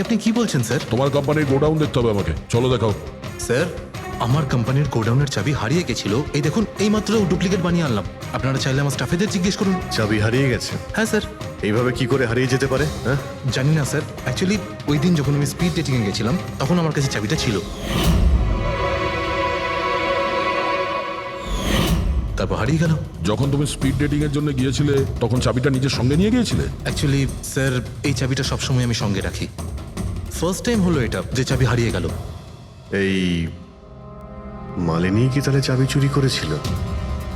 আপনি কি বলছেন স্যার? তোমার কোম্পানির গোডাউন দেখতে হবে আমাকে, চলো দেখাও। স্যার, আমার কোম্পানির গোডাউনের চাবি হারিয়ে গেছিল। এই দেখুন, এই মাত্র ডুপ্লিকেট বানিয়ে আনলাম। আপনারা চাইলে আমার স্টাফেদের জিজ্ঞেস করুন। চাবি হারিয়ে গেছে? হ্যাঁ স্যার। এইভাবে কি করে হারিয়ে যেতে পারে? হ্যাঁ, জানি না স্যার। অ্যাকচুয়ালি ওই দিন যখন আমি স্পিড ডেটিং এ গেছিলাম, তখন আমার কাছে চাবিটা ছিল। তারপর হারিয়ে গেল। যখন তুমি স্পিড ডেটিং এর জন্য গিয়েছিলে, তখন চাবিটা নিজের সঙ্গে নিয়ে গিয়েছিলে? অ্যাকচুয়ালি স্যার, এই চাবিটা সবসময় আমি সঙ্গে রাখি। ফার্স্ট টাইম হলো এটা যে চাবি হারিয়ে গেল। এই মালিনী কি তাহলে চাবি চুরি করেছিল?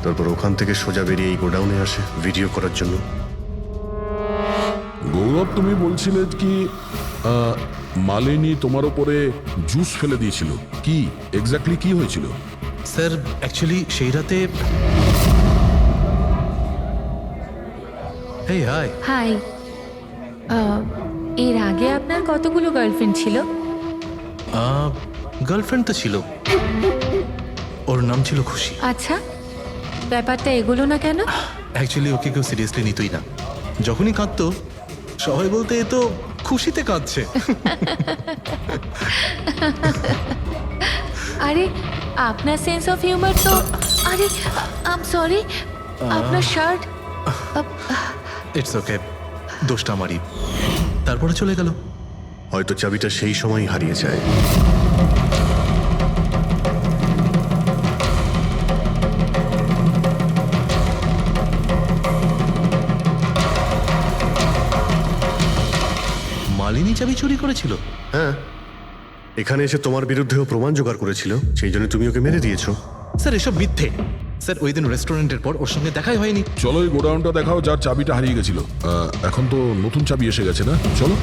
তারপর ওখান থেকে সোজা বেরিয়ে এই গোডাউনে আসে ভিডিও করার জন্য। গৌরব, তুমি বলছিলে কি মালিনী তোমার উপরে জুস ফেলে দিয়েছিল? কি এক্স্যাক্টলি কি হয়েছিল? স্যার, অ্যাকচুয়ালি সেই রাতে। হেই, হাই। হাই। এর আগে আপনার কতগুলো গার্লফ্রেন্ড ছিল? গার্লফ্রেন্ড তো ছিল, ওর নাম ছিল খুশি। আচ্ছা, ব্যাপারটা এগুলো না কেন? অ্যাকচুয়ালি ওকে কেউ সিরিয়াসলি নিতই না। যখনই কাঁদতো সবাই বলতে এ তো খুশিতে কাঁদছে। আরে আপনার সেন্স অফ হিউমার তো, আরে আই এম সরি, আপনার শার্ট। ইটস ওকে, দোষটা আমারই। তারপরে চলে গেল। হয়তো চাবিটা সেই সময় হারিয়ে যায়। মালিনী চাবি চুরি করেছিল? হ্যাঁ, এখানে এসে তোমার বিরুদ্ধেও প্রমাণ জোগাড় করেছিল, সেই জন্য তুমি ওকে মেরে দিয়েছো। স্যার এসব মিথ্যে। স্যার ওই দিন রেস্টুরেন্টের পর ওর সঙ্গে দেখাই হয়নি। চলো এই গোডাউনটা দেখাও যার চাবিটা হারিয়ে গেছিল। এখন তো নতুন চাবি এসে গেছে না? চলো।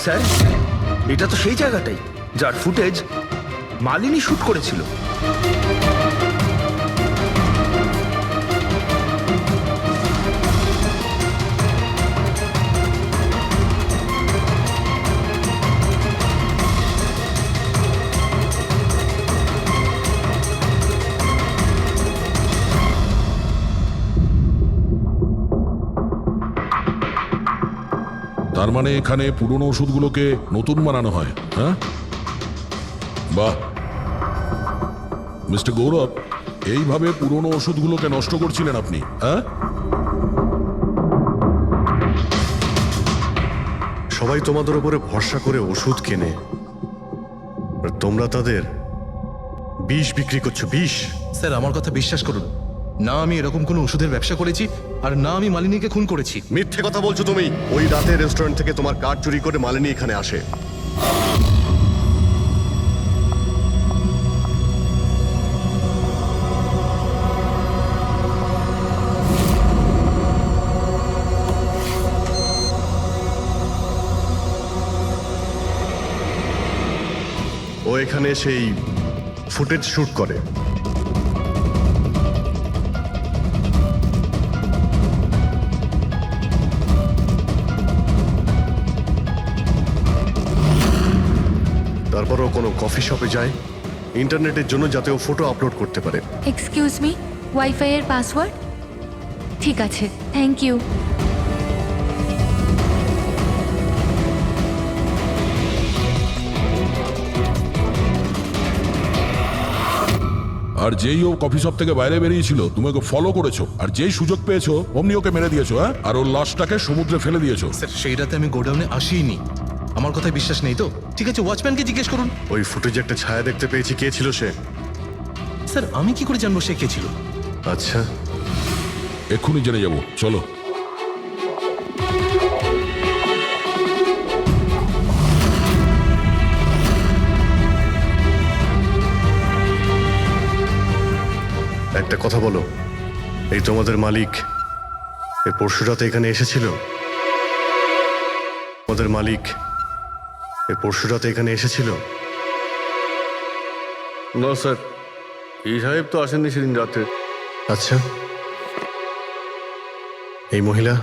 স্যার, এটা তো সেই জায়গাটাই যার ফুটেজ মালিনী শুট করেছিল। তার মানে এখানে পুরনো ওষুধগুলোকে নতুন বানানো হয়, হ্যাঁ? বাহ মিস্টার গৌরব, এইভাবে পুরনো ওষুধগুলোকে নষ্ট করছিলেন আপনি, হ্যাঁ? সবাই তোমাদের উপরে ভরসা করে ওষুধ কেনে, আর তোমরা তাদের বিষ বিক্রি করছো। বিষ? স্যার আমার কথা বিশ্বাস করুন, না আমি এরকম কোনো ওষুধের ব্যবসা করেছি, আর না আমি মালিনীকে খুন করেছি। মিথ্যে কথা বলছো তুমি। ওই রাতে রেস্টুরেন্ট থেকে তোমার কার্ড চুরি করে মালিনী এখানে আসে। ও এখানে সেই ফুটেজ শুট করে। তারপর ও কোনো কফি শপে যায় ইন্টারনেটের জন্য, যাতে ও ফটো আপলোড করতে পারে। এক্সকিউজ মি, ওয়াইফাই এর পাসওয়ার্ড? ঠিক আছে, থ্যাংক ইউ। আর যেই ও কফি শপ থেকে বাইরে বেরিয়েছিল তুমি ওকে ফলো করেছো, আর যেই সুযোগ পেয়েছো অমনি ওকে মেরে দিয়েছো, হ্যাঁ? আর ওর লাশটাকে সমুদ্রে ফেলে দিয়েছো। স্যার সেই রাতে আমি গোডাউনে আসিনি। আমার কথায় বিশ্বাস নেই তো? ঠিক আছে, ওয়াচম্যানকে জিজ্ঞেস করুন। ওই ফুটেজে একটা ছায়া দেখতে পেয়েছি, কে ছিল সে? স্যার আমি কি করে জানবো সে কে ছিল? আচ্ছা, এক্ষুনি জেনে যাবো, চলো। একটা কথা বলো, এই তোমাদের মালিক এই পরশু রাতে এখানে এসেছিল? তোমাদের মালিক এই পরশু রাতে এখানে এসেছিল? না স্যার, এই সাহেব তো আসেননি সেদিন রাতে। আচ্ছা, এই মহিলা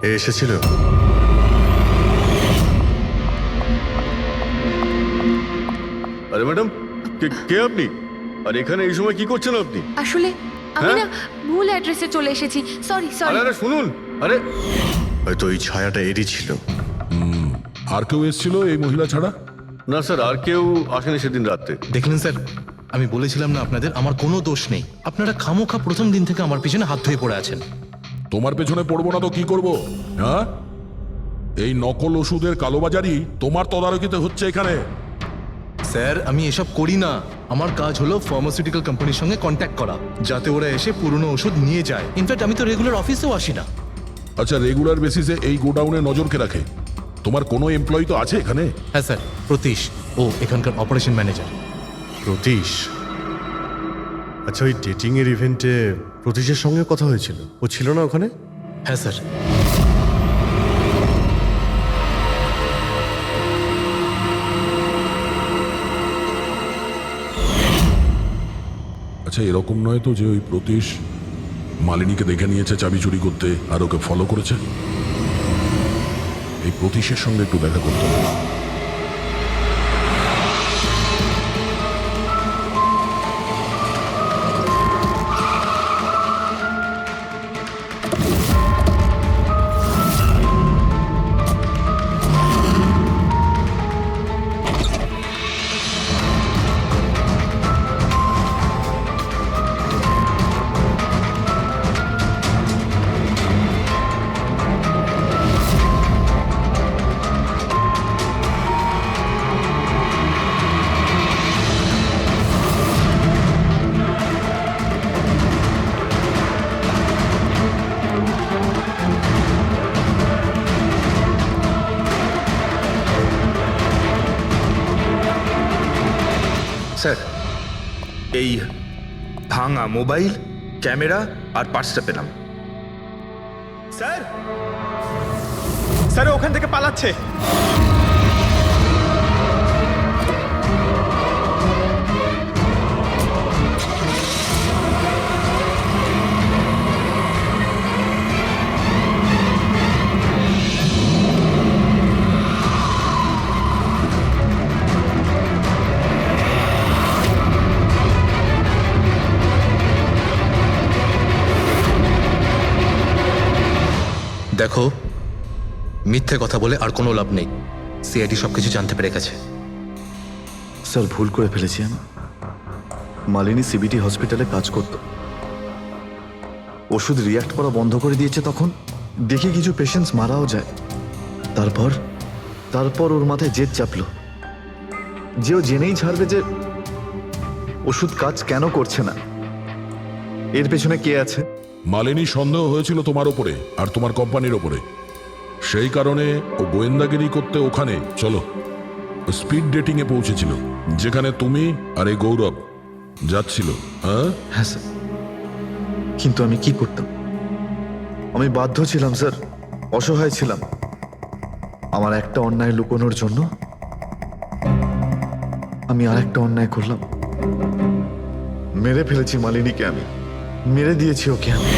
এ এসেছিল? আরে ম্যাডাম, কে আপনি? আর এখানে এই সময় কি করছেন আপনি? আসলে আমি হ্যাঁ? না ভুল অ্যাড্রেসে চলে এসেছি, সরি আরে সরি। আরে শুনুন, আরে হয়তো ওই ছায়াটা এরই ছিল। আর কেউ এসেছিল এই মহিলা ছাড়া? না স্যার, আর কেউ আসেনি সেদিন রাতে। দেখলেন স্যার, আমি বলেছিলাম না আপনাদের আমার কোনো দোষ নেই। আপনারা খামোখা প্রথম দিন থেকে আমার পিছনে হাত ধুয়ে পড়ে আছেন। তোমার পেছনে পড়বো না তো কি করব, হ্যাঁ? এই নকল ওষুধের কালোবাজারি তোমার তদারকিতে হচ্ছে এখানে। স্যার আমি এসব করি না। আমার কাজ হলো ফার্মাসিউটিক্যাল কোম্পানির সঙ্গে কন্ট্যাক্ট করা, যাতে ওরা এসে পুরনো ওষুধ নিয়ে যায়। ইনফ্যাক্ট আমি তো রেগুলার অফিসেও আসি না। আচ্ছা, রেগুলার বেসিসে এই গোডাউনে নজর কে রাখে? তোমার কোনো এমপ্লয়ি তো আছে এখানে? হ্যাঁ স্যার, প্রতীশ, ও এখানকার অপারেশন ম্যানেজার। প্রতীশ? আচ্ছা, ওই ডেটিং এর ইভেন্টে প্রতীশের সঙ্গে কথা হয়েছিল, ও ছিল না ওখানে? হ্যাঁ স্যার। আচ্ছা, এরকম নয় তো যে ওই প্রতীশ মালিনীকে দেখে নিয়েছে চাবি চুরি করতে আর ওকে ফলো করেছে? এই প্রতীশের সঙ্গে একটু দেখা করতে হবে। স্যার, এই ভাঙা মোবাইল, ক্যামেরা আর পার্সটা পেলাম। স্যার স্যার ওখান থেকে পালাচ্ছে। দেখো, মিথ্যে কথা বলে আর কোনো লাভ নেই। সিআইডি সবকিছু জানতে পেরে গেছে। স্যার ভুল করে ফেলেছি আমি। মালিনী সিবিটি হসপিটালে কাজ করত, ওষুধ রিয়াক্ট করা বন্ধ করে দিয়েছে। তখন দেখি কিছু পেশেন্টস মারাও যায়। তারপর ওর মাথায় জেদ চাপলো যে ও জেনেই ছাড়বে যে ওষুধ কাজ কেন করছে না, এর পেছনে কে আছে। মালিনী সন্দেহ হয়েছিল তোমার ওপরে আর তোমার কোম্পানির ওপরে, সেই কারণে ও গোয়েন্দাগিরি করতে ওখানে চলো স্পিড ডেটিং এ পৌঁছেছিল, যেখানে তুমি আর এই গৌরব যাচ্ছিল। হ্যাঁ স্যার, কিন্তু আমি কি করতাম? আমি বাধ্য ছিলাম স্যার, অসহায় ছিলাম। আমার একটা অন্যায় লুকোনোর জন্য আমি আরেকটা অন্যায় করলাম। মেরে ফেলেছি মালিনীকে, আমি মেরে দিয়েছি ওকে আমি।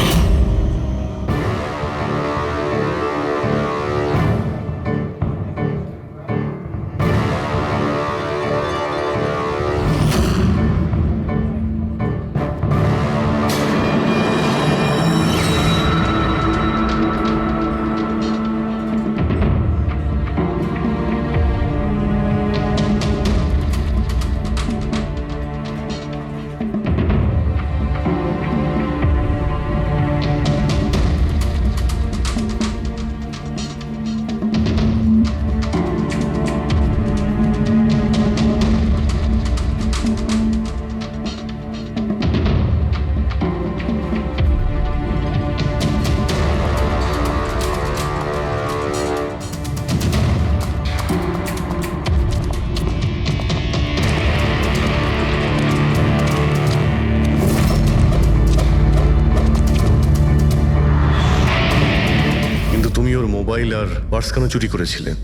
মোবাইল আর পার্স কেন চুরি করেছিলেন?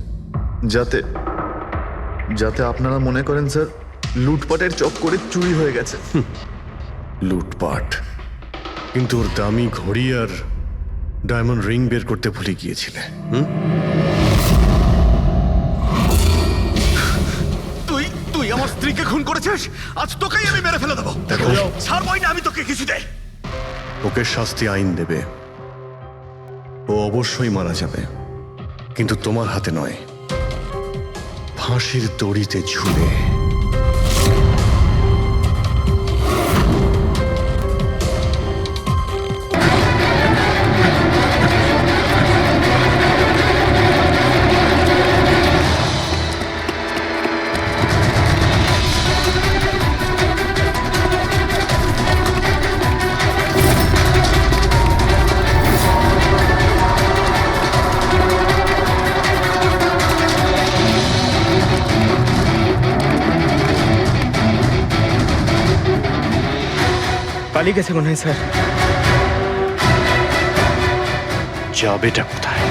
যাতে আপনারা মনে করেন স্যার লুটপাটের চক্করে চুরি হয়ে গেছে। লুটপাট? কিন্তু ওর দামি ঘড়ি আর ডায়মন্ড রিং বের করতে ভুলে গিয়েছিলে। তুই আমার স্ত্রীকে খুন করেছিস, আজ তোকেই আমি মেরে ফেলে দেবো। ছাড়বই না আমি তোকে কিছুতে। ওকে শাস্তি আইন দেবে, ও অবশ্যই মারা যাবে, কিন্তু তোমার হাতে নয়, ফাঁসির দড়িতে ঝুলে। পালিয়ে গেছে মনে হয় স্যার। যাবেটা কোথায়?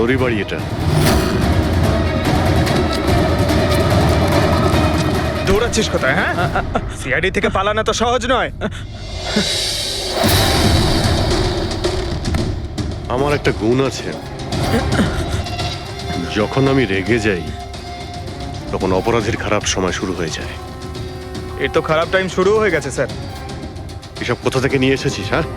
ওরই বাড়ি এটা। দৌড়াচ্ছিস কোথায়? হ্যাঁ, সিআইডি থেকে পালানো তো সহজ নয়। আমার একটা গুণ আছে, যখন আমি রেগে যাই তখন অপরাধীর খারাপ সময় শুরু হয়ে যায়। এর তো খারাপ টাইম শুরু হয়ে গেছে স্যার। এসব কোথা থেকে নিয়ে এসেছিস? হ্যাঁ,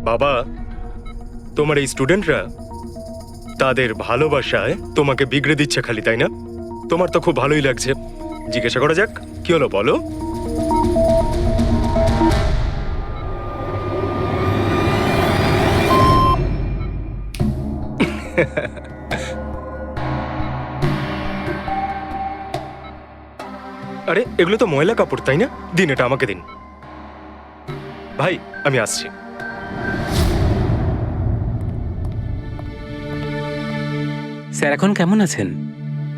বাবা, তোমার এই স্টুডেন্টরা তাদের ভালোবাসায় তোমাকে বিগড়ে দিচ্ছে খালি, তাই না? তোমার তো খুব ভালোই লাগছে। জিজ্ঞাসা করা যাক, কি হলো বলো? আরে এগুলো তো ময়লা কাপড়, তাই না? দিন, এটা আমাকে দিন। ভাই, আমি আসছি। স্যার এখন কেমন আছেন?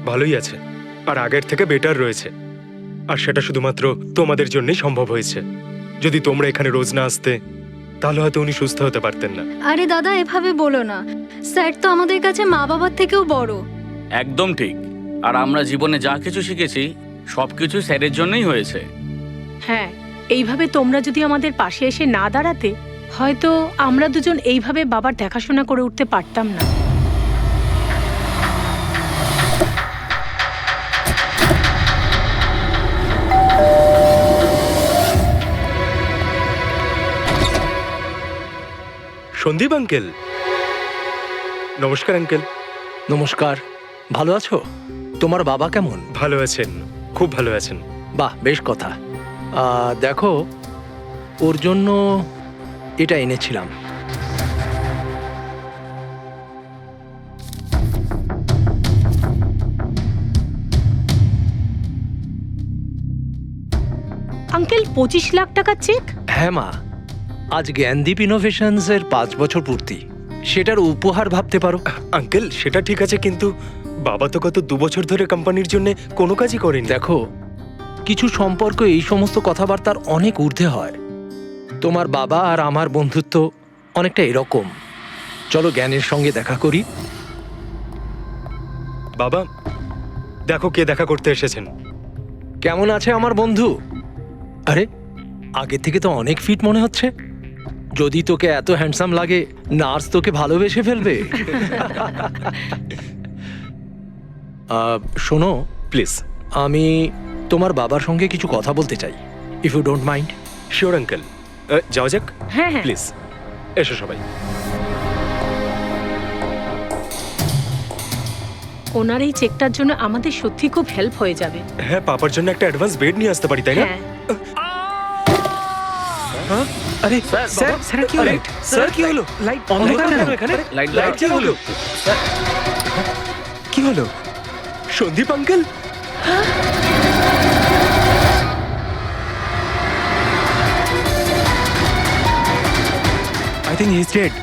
ভালোই আছে, আর আগের থেকে বেটার রয়েছে। আর সেটা শুধুমাত্র তোমাদের জন্যই সম্ভব হয়েছে। যদি তোমরা এখানে রোজ না আসতে, তাহলে হয়তো উনি সুস্থ হতে পারতেন না। আরে দাদা, এভাবে বলো না। স্যার তো আমাদের কাছে মা বাবার থেকেও বড়। একদম ঠিক। আর আমরা জীবনে যা কিছু শিখেছি সবকিছু স্যারের জন্যই হয়েছে। হ্যাঁ, এইভাবে তোমরা যদি আমাদের পাশে এসে না দাঁড়াতে, হয়তো আমরা দুজন এইভাবে বাবার দেখাশোনা করে উঠতে পারতাম না। সন্দীপ আঙ্কেল, নমস্কার আঙ্কেল। নমস্কার। ভালো আছো? তোমার বাবা কেমন? ভালো আছেন, খুব ভালো আছেন। বাহ, বেশ কথা। দেখো, ওর জন্য এটা এনেছিলাম। আঙ্কেল, 25 লাখ টাকা চেক? হ্যাঁ মা, আজ জ্ঞানদীপ ইনোভেশনস এর 5 বছর পূর্তি। সেটার উপহার ভাবতে পারো। আঙ্কেল, সেটা ঠিক আছে, কিন্তু বাবা তো গত 2 বছর ধরে কোম্পানির জন্য কোনো কাজই করেনি। দেখো, কিছু সম্পর্ক এই সমস্ত কথাবার্তার অনেক ঊর্ধ্বে হয়। তোমার বাবা আর আমার বন্ধুত্ব অনেকটা এরকম। চলো জ্ঞানের সঙ্গে দেখা করি। বাবা, দেখো কে দেখা করতে এসেছেন। কেমন আছে আমার বন্ধু? আরে, আগে থেকে তো অনেক ফিট মনে হচ্ছে। যদি তোকে এত হ্যান্ডসাম লাগে, নার্স তোকে ভালোবেসে ফেলবে। শোনো প্লিজ, আমি তোমার বাবার সঙ্গে কিছু কথা বলতে চাই, if you don't mind. Sure uncle, যাওয়া যাক। হ্যাঁ হ্যাঁ, প্লিজ এসো সবাই। ওনার এই চেকটার জন্য আমাদের সত্যি খুব হেল্প হয়ে যাবে। হ্যাঁ, পাপার জন্য একটা অ্যাডভান্স বেড নিয়ে আসতে পারি, তাই না? হ্যাঁ। আরে স্যার, স্যার কি হলো? স্যার কি হলো? লাইট অন্ধকার কেন এখানে? লাইট কি হলো? কি হলো? Sandeep uncle? I think he is dead.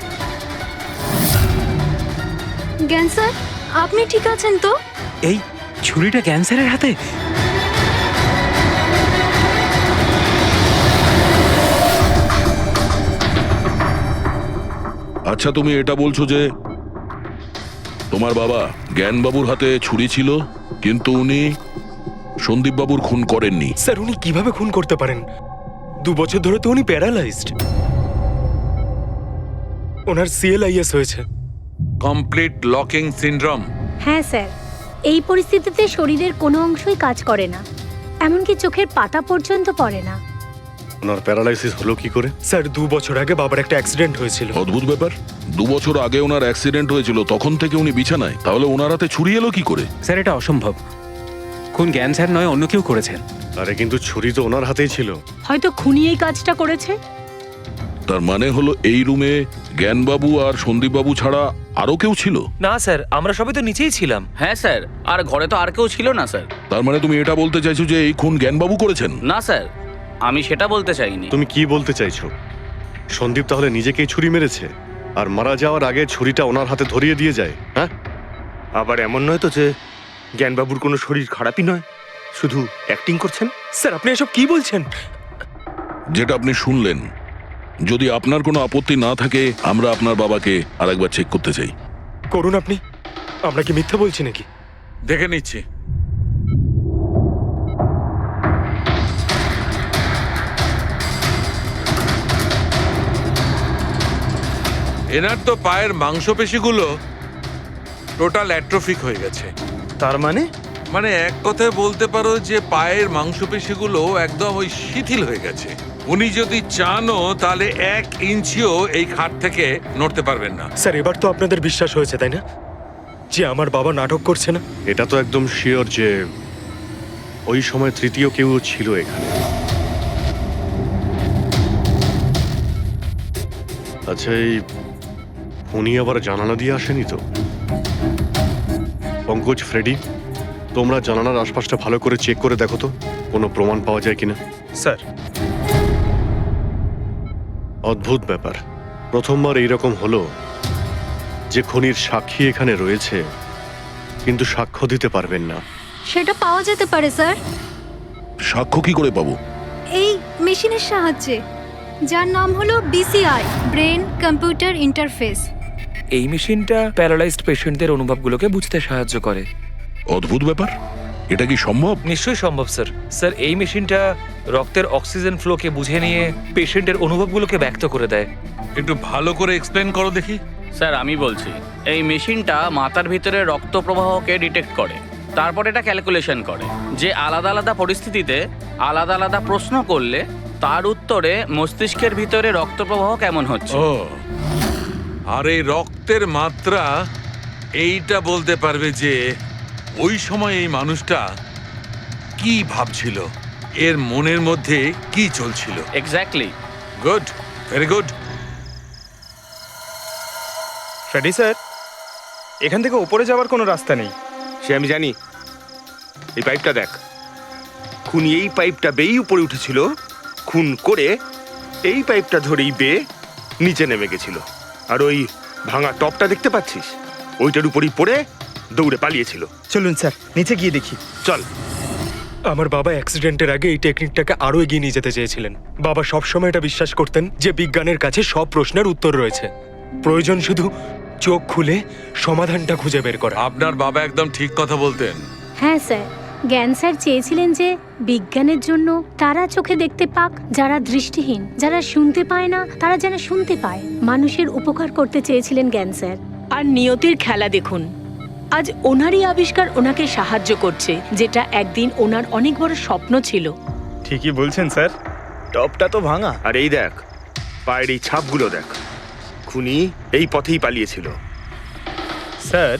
Gyan sir, আপনি ঠিক আছেন তো? এই ছুরিটা ক্যান্সারের হাতে? আচ্ছা, তুমি এটা বলছো যে তোমার বাবা জ্ঞানবাবুর হাতে ছুরি ছিল, কিন্তু উনি সন্দীপবাবুর খুন করেননি। স্যার, উনি কিভাবে খুন করতে পারেন? 2 বছর ধরে তো উনি প্যারালাইজড। ওনার সিএলআইএস হয়েছে। Complete locking syndrome. হ্যাঁ স্যার, এই পরিস্থিতিতে শরীরের কোনো অংশই কাজ করে না, এমনকি চোখের পাতা পর্যন্ত পড়ে না। ওনার প্যারালাইসিস হলো কি করে? স্যার, 2 বছর আগে বাবার একটা অ্যাক্সিডেন্ট হয়েছিল। অদ্ভুত ব্যাপার, 2 বছর আগে ওনার অ্যাক্সিডেন্ট হয়েছিল, তখন থেকে উনি বিছানায়। তাহলে ওনার হাতে ছুরি এলো কি করে? স্যার, এটা অসম্ভব। খুন জ্ঞান স্যার নয়, অন্য কেউ করেছেন। আরে কিন্তু ছুরি তো ওনার হাতেই ছিল। হয়তো খুনি এই কাজটা করেছে। তার মানে হলো এই রুমে জ্ঞানবাবু আর সন্দীপবাবু ছাড়া আরো কেউ ছিল? না স্যার, আমরা সবাই তো নিচেই ছিলাম। হ্যাঁ স্যার, আর ঘরে তো আর কেউ ছিল না স্যার। তার মানে তুমি এটা বলতে চাইছো যে এই খুন জ্ঞানবাবু করেছেন? না স্যার, আমি সেটা বলতে চাইনি। তুমি কি বলতে চাইছো? সন্দীপ তাহলে নিজেকেই ছুরি মেরেছে আর মারা যাওয়ার আগে ছুরিটা ওনার হাতে ধরিয়ে দিয়ে যায়? হ্যাঁ, আবার এমন নয় তো যে জ্ঞানবাবুর কোনো শরীর খারাপই নয়, শুধু অ্যাক্টিং করছেন? স্যার আপনি এসব কি বলছেন? যেটা আপনি শুনলেন, যদি আপনার কোনো আপত্তি না থাকে আমরা আপনার বাবাকে আরেকবার চেক করতে চাই। করুন আপনি, আমরা কি মিথ্যা বলছি নাকি? দেখে নিচ্ছি। এনার তো পায়ের মাংসপেশিগুলো টোটাল অ্যাট্রোফিক হয়ে গেছে। তার মানে? মানে এক কথায় বলতে পারো যে পায়ের মাংসপেশিগুলো একদম ওই শিথিল হয়ে গেছে। উনি যদি চানও তাহলে 1 ইঞ্চিও এই খাট থেকে নড়তে পারবেন না। স্যার এবার তো আপনাদের বিশ্বাস হয়েছে তাই না, যে আমার বাবা নাটক করছে না? এটা তো একদম শিওর যে ওই সময় তৃতীয় কেউ ছিল এখানে। আচ্ছা, এই উনি আবার জানালা দিয়ে আসেনি তো? পঙ্কজ, ফ্রেডি, তোমরা জানালার আশপাশটা ভালো করে চেক করে দেখো তো কোনো প্রমাণ পাওয়া যায় কিনা। স্যার। অদ্ভুত ব্যাপার, প্রথমবার এইরকম হলো যে খুনির সাক্ষী এখানে রয়েছে কিন্তু সাক্ষ্য দিতে পারবেন না। সেটা পাওয়া যেতে পারে স্যার, সাক্ষ্য কি করে পাবো? এই মেশিনের সাহায্যে, যার নাম হলো BCI, ব্রেন কম্পিউটার ইন্টারফেস। এই মেশিনটা প্যারালাইজড পেশেন্টদের অনুভবগুলোকে বুঝতে সাহায্য করে। অদ্ভুত ব্যাপার, এটা কি সম্ভব? নিশ্চয়ই সম্ভব স্যার। স্যার এই মেশিনটা রক্তের অক্সিজেন ফ্লোকে বুঝে নিয়ে পেশেন্টের অনুভবগুলোকে ব্যক্ত করে দেয়। একটু ভালো করে এক্সপ্লেন করো দেখি। স্যার আমি বলছি, এই মেশিনটা মাথার ভিতরে রক্ত প্রবাহকে ডিটেক্ট করে, তারপর এটা ক্যালকুলেশন করে যে আলাদা আলাদা পরিস্থিতিতে আলাদা আলাদা প্রশ্ন করলে তার উত্তরে মস্তিষ্কের ভিতরে রক্ত প্রবাহ কেমন হচ্ছে। ও, আর এই রক্তের মাত্রা এইটা বলতে পারবে যে ওই সময় এই মানুষটা কি ভাবছিল, এর মনের মধ্যে কি চলছিল। Exactly. Good, very good. Freddie sir, এখান থেকে ওপরে যাওয়ার কোনো রাস্তা নেই, সে আমি জানি। এই পাইপটা দেখ, খুনি এই পাইপটা বেয়েই উপরে উঠেছিল, খুন করে এই পাইপটা ধরেই বেয়ে নিচে নেমে গেছিল। আর ওই ভাঙা টপটা দেখতে পাচ্ছিস, ওইটার উপরই পড়ে দৌড়ে পালিয়েছিল। চলুন স্যার, নিচে গিয়ে দেখি। চল। আমার বাবা অ্যাক্সিডেন্টের আগে এই টেকনিকটাকে আরো এগিয়ে নিয়ে যেতে চেয়েছিলেন। বাবা সবসময় এটা বিশ্বাস করতেন যে বিজ্ঞানের কাছে সব প্রশ্নের উত্তর রয়েছে, প্রয়োজন শুধু চোখ খুলে সমাধানটা খুঁজে বের করা। আপনার বাবা একদম ঠিক কথা বলতেন। হ্যাঁ স্যার, জ্ঞান স্যার চেয়েছিলেন যে বিজ্ঞানের জন্য তারা চোখে দেখতে পাক যারা দৃষ্টিহীন, যারা শুনতে পায় না তারা যেন শুনতে পায়। মানুষের উপকার করতে চেয়েছিলেন জ্ঞান স্যার। আর নিয়তির খেলা দেখুন, আজ ওনারই আবিষ্কার ওনাকে সাহায্য করছে, যেটা একদিন ওনার অনেক বড় স্বপ্ন ছিল। ঠিকই বলছেন স্যার, টপটা তো ভাঙা। আর এই দেখ, পায়ের এই ছাপগুলো দেখ, খুনি এই পথেই পালিয়েছিল। স্যার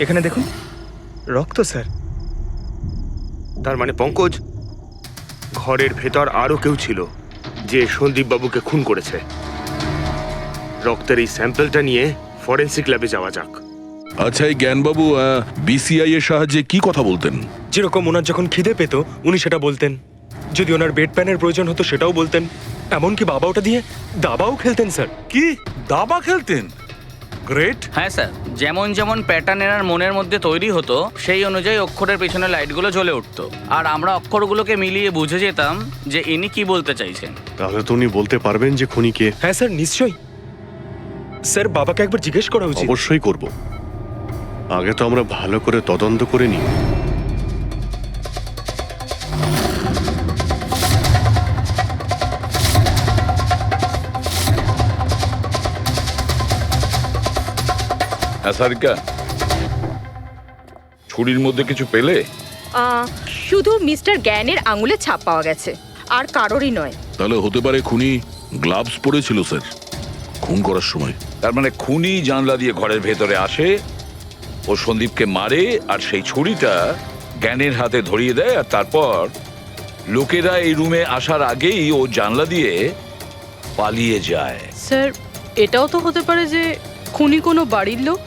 এখানে দেখুন, রক্ত স্যার। তার মানে পঙ্কজ, ঘরের ভেতর আরো কেউ ছিল যে সন্দীপ বাবুকে খুন করেছে। রক্তের এই স্যাম্পলটা নিয়ে ফরেন্সিক ল্যাবে যাওয়া যাক। আচ্ছা, এই জ্ঞানবাবু BCI এর সাহায্যে কি কথা বলতেন? যেরকম ওনার যখন খিদে পেত উনি সেটা বলতেন, যদি ওনার বেড প্যানের প্রয়োজন হতো সেটাও বলতেন, এমনকি বাবা ওটা দিয়ে দাবাও খেলতেন স্যার। কি দাবা খেলতেন? গ্রেট। হ্যাঁ স্যার, যেমন যেমন প্যাটার্ন এনার মনের মধ্যে তৈরি হতো সেই অনুযায়ী অক্ষরের পেছনে লাইটগুলো জ্বলে উঠতো, আর আমরা অক্ষরগুলোকে মিলিয়ে বুঝে যেতাম যে ইনি কি বলতে চাইছেন। তাহলে তো উনি বলতে পারবেন যে খুনি কে। হ্যাঁ স্যার, নিশ্চয়ই। স্যার বাবাকে একবার জিজ্ঞেস করা উচিত। অবশ্যই করব, আগে তো আমরা ভালো করে তদন্ত করে নিই। সারিকা, ছুরির মধ্যে কিছু পেলে? শুধু মিস্টার জ্ঞানের আঙুলে ছাপ পাওয়া গেছে, আর কারোরই নয়। তাহলে হতে পারে খুনি গ্লাভস পরেছিল স্যার খুন করার সময়। তার মানে খুনি জানলা দিয়ে ঘরের ভেতরে আসে, ও সন্দীপকে মারে, আর সেই ছুরিটা জ্ঞানের হাতে ধরিয়ে দেয়, আর তারপর লোকেরা এই রুমে আসার আগেই ও জানলা দিয়ে পালিয়ে যায়। স্যার এটাও তো হতে পারে যে খুনি কোনো বাড়ির লোক।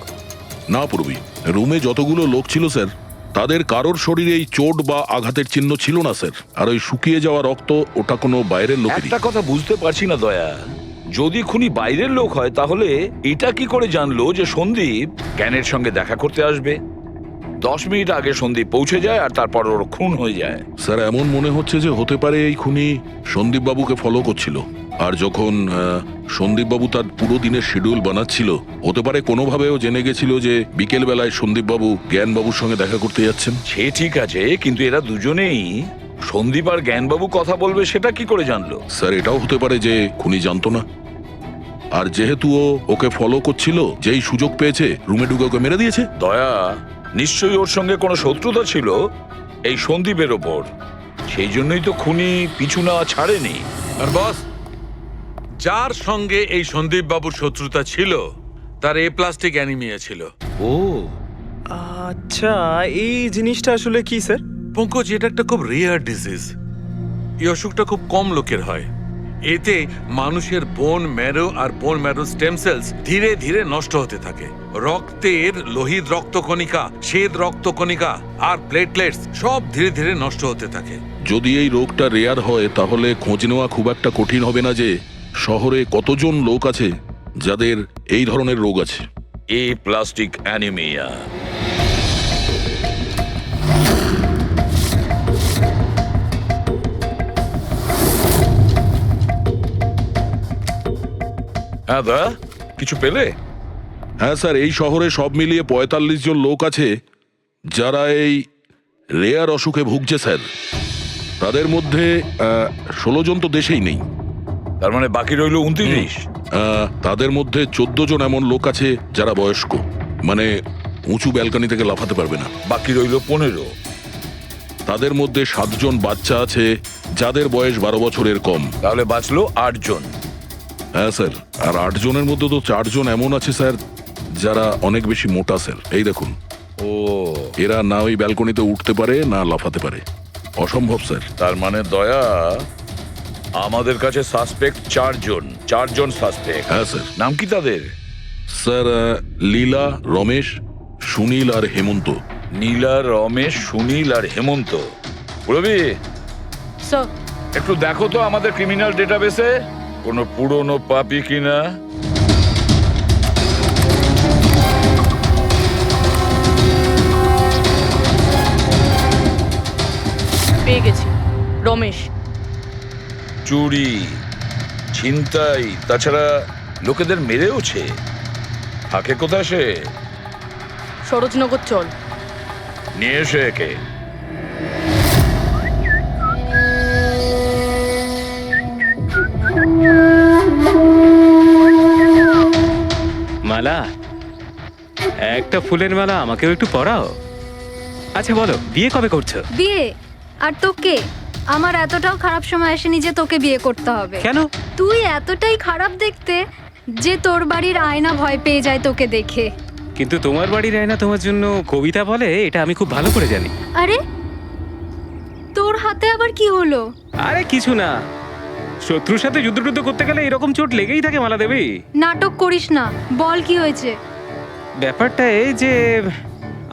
না পূর্বী, রুমে যতগুলো লোক ছিল স্যার, তাদের কারোর শরীরেই চোট বা আঘাতের চিহ্ন ছিল না স্যার। আর ওই শুকিয়ে যাওয়া রক্ত, ওটা কোনো বাইরের লোকেরই। একটা কথা বুঝতে পারছি না দয়া, যদি খুনি বাইরের লোক হয় তাহলে এটা কি করে জানলো যে সন্দীপ জ্ঞানের সঙ্গে দেখা করতে আসবে? 10 মিনিট আগে সন্দীপ পৌঁছে যায় আর তারপর ওর খুন হয়ে যায়। স্যার এমন মনে হচ্ছে যে হতে পারে এই খুনি সন্দীপ বাবুকে ফলো করছিল, আর যখন সন্দীপ বাবু তার পুরো দিনের শিডিউল বানাচ্ছিল, হতে পারে কোনোভাবেও জেনে গেছিল যে বিকেল বেলায় সন্দীপ বাবু জ্ঞান বাবুর সঙ্গে দেখা করতে যাচ্ছেন। সে ঠিক আছে, কিন্তু এরা দুজনেই সন্দীপ আর জ্ঞানবাবু কথা বলবে সেটা কি করে জানলো? স্যার এটাও হতে পারে যে খুনি জানতো না, আর যেহেতু ও ওকে ফলো করছিল, যেই সুযোগ পেয়েছে রুমে ঢুকে ওকে মেরে দিয়েছে। দয়া নিশ্চয়ই ওর সঙ্গে কোনো শত্রুতা ছিল এই সন্দীপের ওপর, সেই জন্যই তো খুনি পিছু নেওয়া ছাড়েনি। আর বস, যার সঙ্গে এই সন্দীপ বাবুর শত্রুতা ছিল তার এ প্লাস্টিক অ্যানিমিয়া ছিল। ও আচ্ছা, এই জিনিসটা আসলে কি স্যার? পঙ্কজ, এটা একটা খুব রেয়ার ডিজিজ। এই অসুখটা খুব কম লোকের হয়। এতে মানুষের বোন ম্যারো আর বোন ম্যারো স্টেম সেলস ধীরে ধীরে নষ্ট হতে থাকে। রক্তের লোহিত রক্তকণিকা, শ্বেত রক্তকণিকা আর প্লেটলেটস সব ধীরে ধীরে নষ্ট হতে থাকে। যদি এই রোগটা রেয়ার হয় তাহলে খোঁজ নেওয়া খুব একটা কঠিন হবে না যে শহরে কতজন লোক আছে যাদের এই ধরনের রোগ আছে। এ প্লাস্টিক অ্যানিমিয়া। হ্যাঁ দা, কিছু পেলে? হ্যাঁ স্যার, এই শহরে সব মিলিয়ে ৪৫ জন লোক আছে যারা এই রেয়ার অসুখে ভুগছে স্যার। তাদের মধ্যে ১৬ জন তো দেশেই নেই। তার মানে বাকি রইল ২৯। তাদের মধ্যে ১৪ জন এমন লোক আছে যারা বয়স্ক, মানে উঁচু ব্যালকনি থেকে লাফাতে পারবে না। বাকি রইল ১৫। তাদের মধ্যে ৭ জন বাচ্চা আছে যাদের বয়স ১২ বছরের কম। তাহলে বাঁচলো ৮ জন। হ্যাঁ স্যার, আর ৮ জনের মধ্যে তো ৪ জন এমন আছে স্যার যারা অনেক বেশি মোটা স্যার। এই দেখুন, ও এরা না ওই ব্যালকনিতে উঠতে পারে না লাফাতে পারে, অসম্ভব স্যার। তার মানে দয়া, আমাদের কাছে সাসপেক্ট ৪ জন। ৪ জন সাসপেক্ট। হ্যাঁ স্যার। নাম কি তাদের? স্যার লীলা, রমেশ, সুনীল আর হেমন্ত। নীলা, রমেশ, সুনীল আর হেমন্ত। রবি, স্যার একটু দেখো তো আমাদের ক্রিমিনাল ডেটাবেসে কোনো পুরনো পাপি কিনা। পেয়ে গেছি, রমেশ। চুরি, ছিনতাই, তাছাড়া লোকেদের মেরেওছে। থাকে কোথায় সে? সরোজনগর চল। নিয়ে এসে একে। মালা, একটা ফুলের মালা আমাকেও একটু পরাও। আচ্ছা বলো, বিয়ে কবে করছো? বিয়ে? আর তোকে? আমার এতটাও খারাপ সময় আসেনি যে তোকে বিয়ে করতে হবে। কেন? তুই এতটাই খারাপ দেখতে যে তোর বাড়ির আয়না ভয় পেয়ে যায় তোকে দেখে। কিন্তু তোমার বাড়ির আয়না তোমার জন্য কবিতা বলে, এটা আমি খুব ভালো করে জানি। আরে তোর হাতে আবার কি হলো? আরে কিছু না, শত্রুর সাথে যুদ্ধ করতে গেলে এরকম চোট লেগেই থাকে মালা দেবী। নাটক করিস না, বল কি হয়েছে? ব্যাপারটা এই যে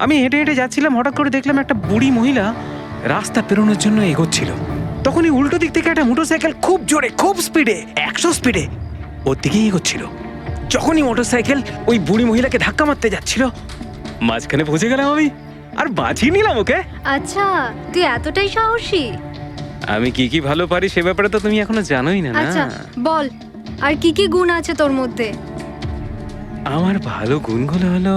আমি হেঁটে হেঁটে যাচ্ছিলাম, হঠাৎ করে দেখলাম একটা বুড়ি মহিলা রাস্তা পেরোনোর জন্য এগোচ্ছিল। তখনই উল্টো দিক থেকে একটা মোটরসাইকেল খুব জোরে, খুব স্পিডে, ১০০ স্পিডে ওর দিকেই এগোচ্ছিল। যখনই মোটরসাইকেল ওই বুড়ি মহিলাকে ধাক্কা মারতে যাচ্ছিল, মাঝখানে পৌঁছে গেলাম আমি আর বাঁচিয়ে নিলাম ওকে। আচ্ছা, তুই এতটাই সাহসী? আমি কি কি ভালো পারি সে ব্যাপারে তো তুমি এখনো জানোই না। আচ্ছা বল, আর কি কি গুণ আছে তোর মধ্যে? আমার ভালো গুণগুলো হলো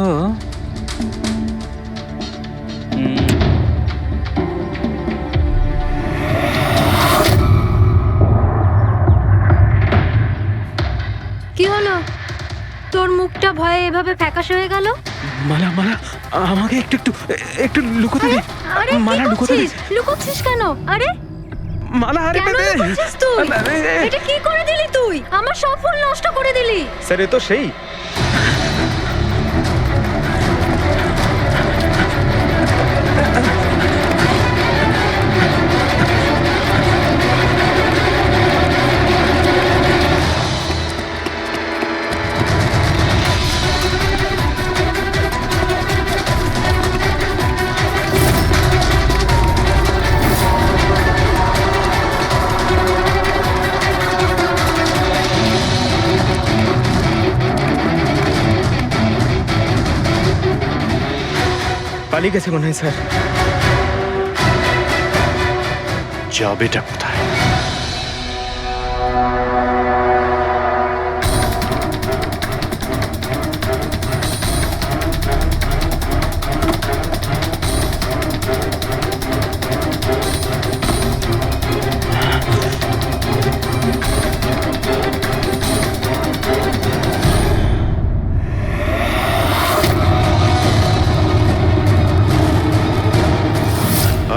কি হলো? তোর মুখটা ভয়ে এভাবে ফ্যাকাশে হয়ে গেল? মালা, মালা আমাকে একটু একটু একটু লুকোতে দে। আরে মালা লুকোতে দে। লুকোচ্ছিস কেন? আরে মালা, আরে কেন লুকোচ্ছিস তুই? এটা কি করে দিলি তুই? আমার সব ফুল নষ্ট করে দিলি। স্যার এ তো সেই পালিয়ে গেছে মনে হয় স্যার। যাবেটা কোথায়?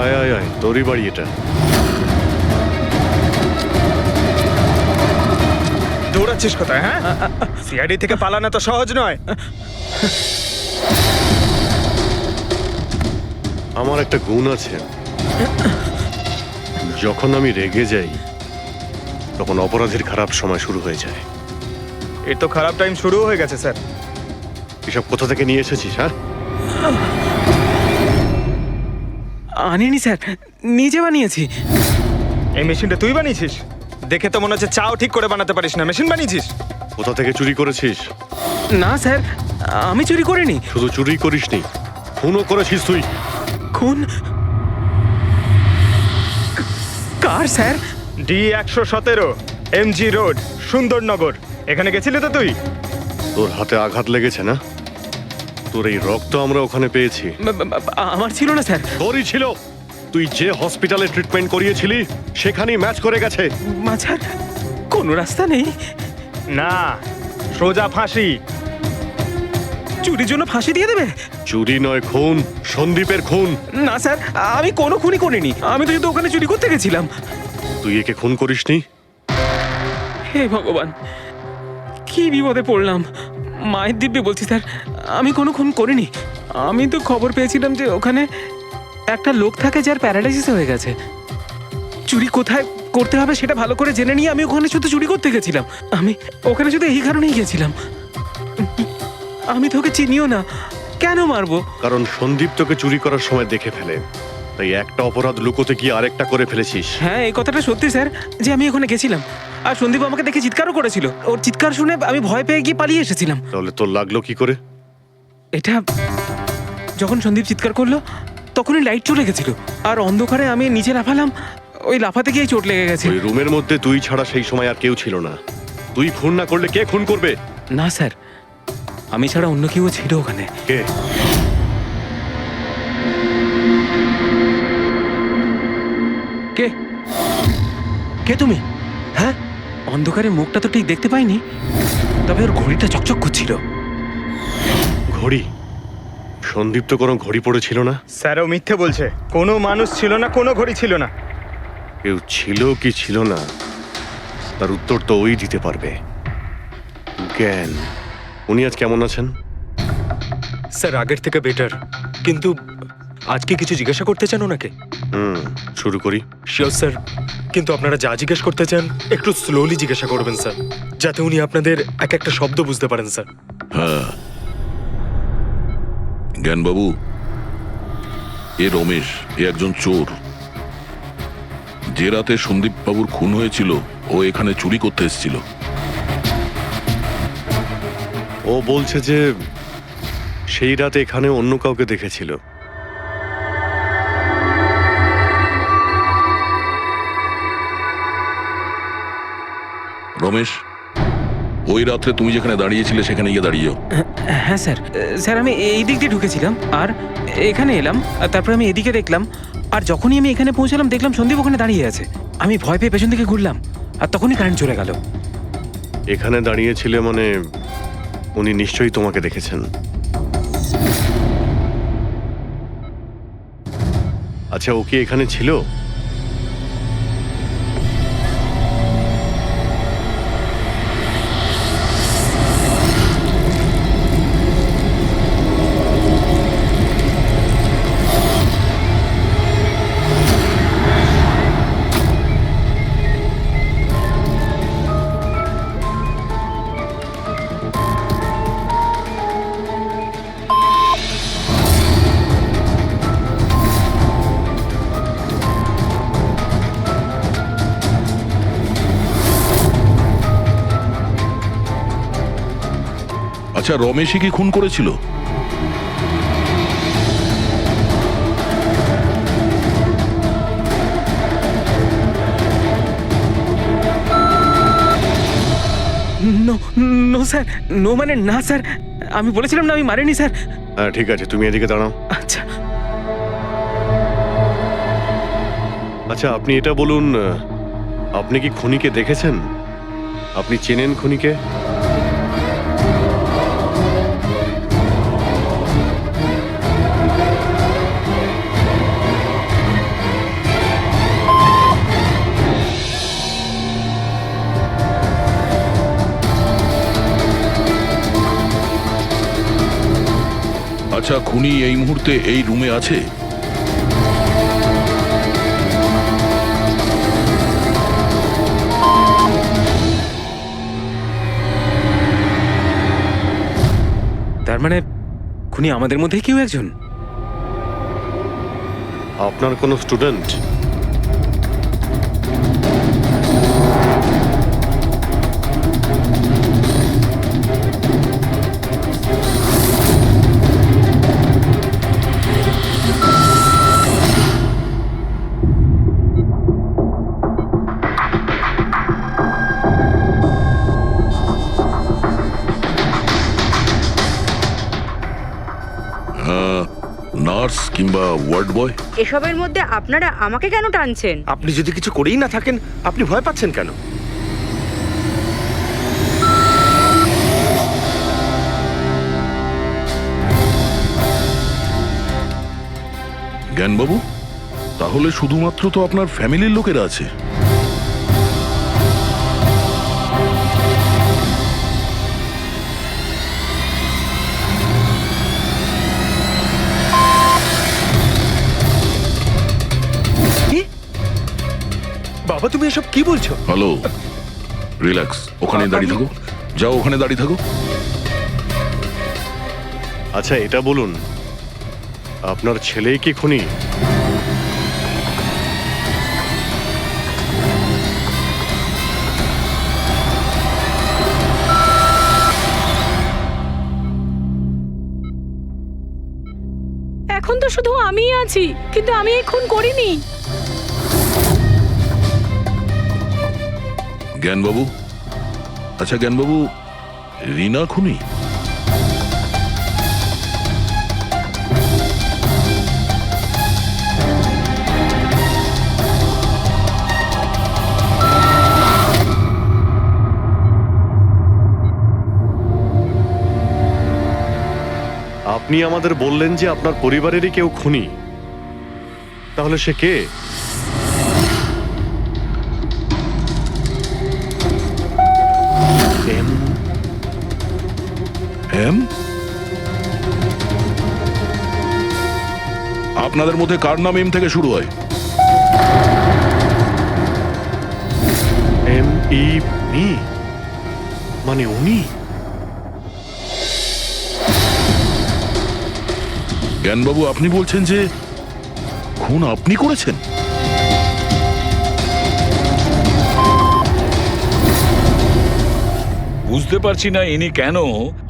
আয় আয় আয়, তোরই বাড়ি এটা। দৌড়াচ্ছিস কোথায়? হ্যাঁ, সিআইডি থেকে পালানো তো সহজ নয়। আমার একটা গুণ আছে, যখন আমি রেগে যাই তখন অপরাধের খারাপ সময় শুরু হয়ে যায়। এর তো খারাপ টাইম শুরু হয়ে গেছে স্যার। এসব কোথা থেকে নিয়ে এসেছিস? হ্যাঁ, আনিনি স্যার, নিজে বানিয়েছি। এই মেশিনটা তুই বানিয়েছিস? দেখে তো মনে হচ্ছে চাও ঠিক করে বানাতে পারিস না, মেশিন বানিয়েছিস। কোথা থেকে চুরি করেছিস? না স্যার, আমি চুরি করিনি। শুধু চুরি করিসনি, খুনও করেছিস তুই। খুন? কার sir? D117 MG road, Sundarnagar. এখানে গেছিলি তো তুই? তোর হাতে আঘাত লেগেছে না? তোর এই রক্ত আমরা ওখানে পেয়েছি। আমার ছিল না স্যার। তোরই ছিল। তুই যে হসপিটালে ট্রিটমেন্ট করিয়েছিলি সেখানেই ম্যাচ করে গেছে। মাঝার কোনো রাস্তা নেই? না, সোজা ফাঁসি। চুরির জন্য ফাঁসি দিয়ে দেবে? চুরি নয়, খুন, সন্দীপের খুন। না স্যার, আমি কোনো খুনই করিনি। আমি তো শুধু ওখানে চুরি করতে গেছিলাম। তুই একে খুন করিসনি? হে ভগবান, কি বিপদে পড়লাম। মায়ের দিব্যি বলছি স্যার, আমি কোনো খুন করিনি। আমি তো খবর পেয়েছিলাম যে ওখানে একটা লোক থাকে যার প্যারালাইসিস হয়ে গেছে। চুরি কোথায় করতে হবে সেটা ভালো করে জেনে নিয়ে আমি ওখানে শুধু চুরি করতে গেছিলাম। আমি ওখানে শুধু এই কারণেই গেছিলাম। আমি তোকে চিনিও না, কেন মারবো? কারণ সন্দীপ তোকে চুরি করার সময় দেখে ফেলে, তাই একটা অপরাধ লুকোতে গিয়ে আরেকটা করে ফেলেছিস। হ্যাঁ, এই কথাটা সত্যি স্যার যে আমি ওখানে গেছিলাম। আর সন্দীপ আমাকে দেখে চিৎকারও করেছিল। ওর চিৎকার শুনে আমি ভয় পেয়ে গিয়ে পালিয়ে এসেছিলাম। তাহলে তোর লাগলো কি করে? এটা যখন সন্দীপ চিৎকার করলো তখনই লাইট চলে গেছিল, আর অন্ধকারে আমি নিচে লাফালাম। ওই লাফাতে গিয়ে চোট লেগে গেছে। ওই রুমের মধ্যে তুই ছাড়া সেই সময় আর কেউ ছিল না। তুই খুন না করলে কে খুন করবে? না স্যার, আমি ছাড়া অন্য কেউ ছিল ওখানে। কে? কে? কে তুমি? হ্যাঁ, অন্ধকারে মুখটা তো ঠিক দেখতে পাইনি, তবে ওর ঘড়িটা চকচক করছিল। ঘড়ি? সন্দীপ তো কোনো ঘড়ি পড়েছিল না। স্যারও মিথ্যে বলছে। কোনো মানুষ ছিল না, কোনো ঘড়ি ছিল না। কেউ ছিল কি ছিল না তার উত্তর তো ওই দিতে পারবে। জ্ঞান, উনি আজ কেমন আছেন? স্যার আগের থেকে বেটার, কিন্তু আজকে কিছু জিজ্ঞাসা করতে চান ওনাকে? শুরু করি। শিওর স্যার, কিন্তু আপনারা যা জিজ্ঞেস করতে চান একটু স্লোলি জিজ্ঞাসা করবেন স্যার, যাতে উনি আপনাদের এক একটা শব্দ বুঝতে পারেন স্যার। হ্যাঁ, জ্ঞানবাবু, এ রমেশ, এ একজন চোর। যে রাতে সন্দীপ বাবুর খুন হয়েছিল ও এখানে চুরি করতে এসেছিল। ও বলছে যে সেই রাতে এখানে অন্য কাউকে দেখেছিল। রমেশ, ওই রাত্রে তুমি যেখানে দাঁড়িয়েছিলে সেখানে গিয়ে দাঁড়িয়েও। হ্যাঁ স্যার, স্যার আমি এই দিক দিয়ে ঢুকেছিলাম আর এখানে এলাম, আর তারপর আমি এদিকে দেখলাম, আর যখনই আমি এখানে পৌঁছালাম দেখলাম সন্দীপ ওখানে দাঁড়িয়ে আছে। আমি ভয় পেয়ে পেছন দিকে ঘুরলাম আর তখনই কারেন্ট চলে গেল। এখানে দাঁড়িয়েছিলে মানে উনি নিশ্চয়ই তোমাকে দেখেছেন। আচ্ছা, ও কি এখানে ছিল? আচ্ছা, রমেশই কি খুন করেছিল? স্যার নো মানে না স্যার, আমি বলেছিলাম না আমি মারিনি স্যার। হ্যাঁ ঠিক আছে, তুমি এদিকে দাঁড়াও। আচ্ছা আচ্ছা, আপনি এটা বলুন, আপনি কি খুনিকে দেখেছেন? আপনি চেনেন খুনিকে? আচ্ছা, খুনি এই মুহূর্তে এই রুমে আছে? তার মানে খুনি আমাদের মধ্যে কেউ একজন? আপনার কোনো স্টুডেন্ট? নার্স কিংবা ওয়ার্ড বয়? এসবের মধ্যে আপনারা আমাকে কেন টানছেন? আপনি যদি কিছু করেই না থাকেন, আপনি ভয় পাচ্ছেন কেন? জ্ঞানবাবু, তাহলে শুধুমাত্র তো আপনার ফ্যামিলির লোকেরা আছে। বাবা তুমি এসব কি বলছো? হ্যালো, রিল্যাক্স, ওখানে দাঁড়িয়ে থাকো, যাও ওখানে দাঁড়িয়ে থাকো। আচ্ছা এটা বলুন, আপনার ছেলেই কি খুনি? এখন তো শুধু আমিই আছি, কিন্তু আমি এই খুন করিনি। জ্ঞানবাবু, আচ্ছা জ্ঞানবাবু, রিনা খুনি? আপনি আমাদের বললেন যে আপনার পরিবারেরই কেউ খুনি, তাহলে সে কে? আপনাদের মধ্যে কার নাম এম থেকে শুরু হয়? মি মানে উনি? জ্ঞানবাবু, আপনি বলছেন যে খুন আপনি করেছেন? বুঝতে পারছি না ইনি কেন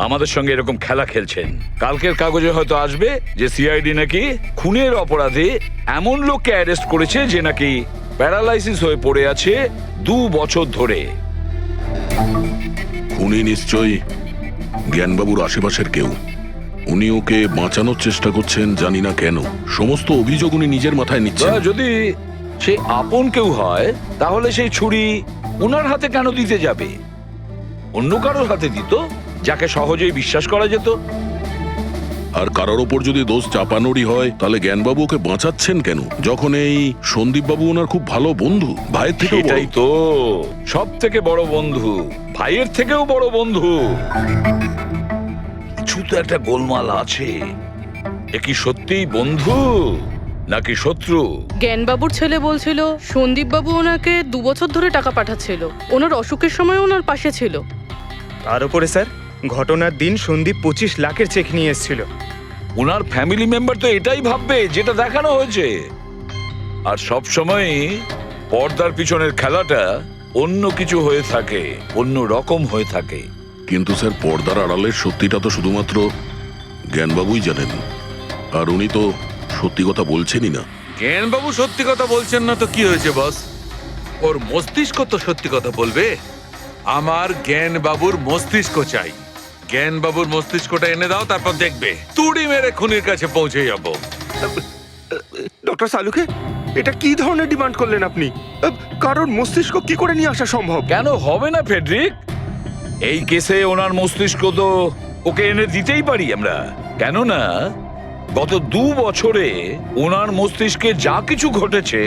আমাদের সঙ্গে এরকম খেলা খেলছেন। কালকের কাগজে হয়তো আসবে যে সিআইডি নাকি খুনের অপরাধে এমন লোককে অ্যারেস্ট করেছে যে নাকি প্যারালাইসিস হয়ে পড়ে আছে 2 বছর ধরে। খুনি নিশ্চয়ই জ্ঞানবাবুর আশেপাশের কেউ। উনি ওকে বাঁচানোর চেষ্টা করছেন, জানি না কেন। সমস্ত অভিযোগ উনি নিজের মাথায় নিচ্ছেন। যদি সে আপন কেউ হয় তাহলে সেই ছুরি ওনার হাতে কেন দিতে যাবে? অন্য কারোর হাতে দিত, যাকে সহজেই বিশ্বাস করা যেত। আর কারোর ওপর যদি দোষ চাপানোরই হয়, তাহলে জ্ঞানবাবু ওকে বাঁচাচ্ছেন কেন, যখন এই সন্দীপবাবু ওনার খুব ভালো বন্ধু, ভাইয়ের থেকে? এটাই তো, সব থেকে বড় বন্ধু, ভাইয়ের থেকেও বড় বন্ধু। কিছু তো একটা গোলমাল আছে। এ কি সত্যিই বন্ধু নাকি শত্রু? জ্ঞানবাবুর ছেলে বলছিল সন্দীপবাবু ওনাকে 2 বছর ধরে টাকা পাঠাচ্ছিল, ওনার অসুখের সময় ওনার পাশে ছিল। তার উপরে স্যার, ঘটনার দিন সন্দীপ 25 লাখের চেক নিয়ে এসেছিল। ওনার ফ্যামিলি মেম্বার তো এটাই ভাববে যেটা দেখানো হয়েছে। আর সব সময় পর্দার পিছনের খেলাটা অন্য কিছু হয়ে থাকে, অন্য রকম হয়ে থাকে। কিন্তু স্যার, পর্দার আড়ালের সত্যিটা তো শুধুমাত্র জ্ঞানবাবুই জানেন, আর উনি তো সত্যি কথা বলছেনই না। জ্ঞানবাবু সত্যি কথা বলছেন না তো কি হয়েছে বস? ওর মস্তিষ্ক তো সত্যি কথা বলবে। আমার জ্ঞান বাবুর মস্তিষ্ক চাই। জ্ঞান বাবুর মস্তিষ্কটা এনে দাও, তারপর দেখবে তুড়ি মেরে খুনির কাছে পৌঁছে যাবো। ডক্টর সালুকে, এটা কি ধরনের ডিমান্ড করলেন আপনি? কারণ মস্তিষ্ক কি করে নিয়ে আসা সম্ভব? কেন হবে না ফেডরিক? এই কেসে ওনার মস্তিষ্ক তো ওকে এনে দিতেই পারি আমরা। কেননা গত 2 বছরে ওনার মস্তিষ্কে যা কিছু ঘটেছে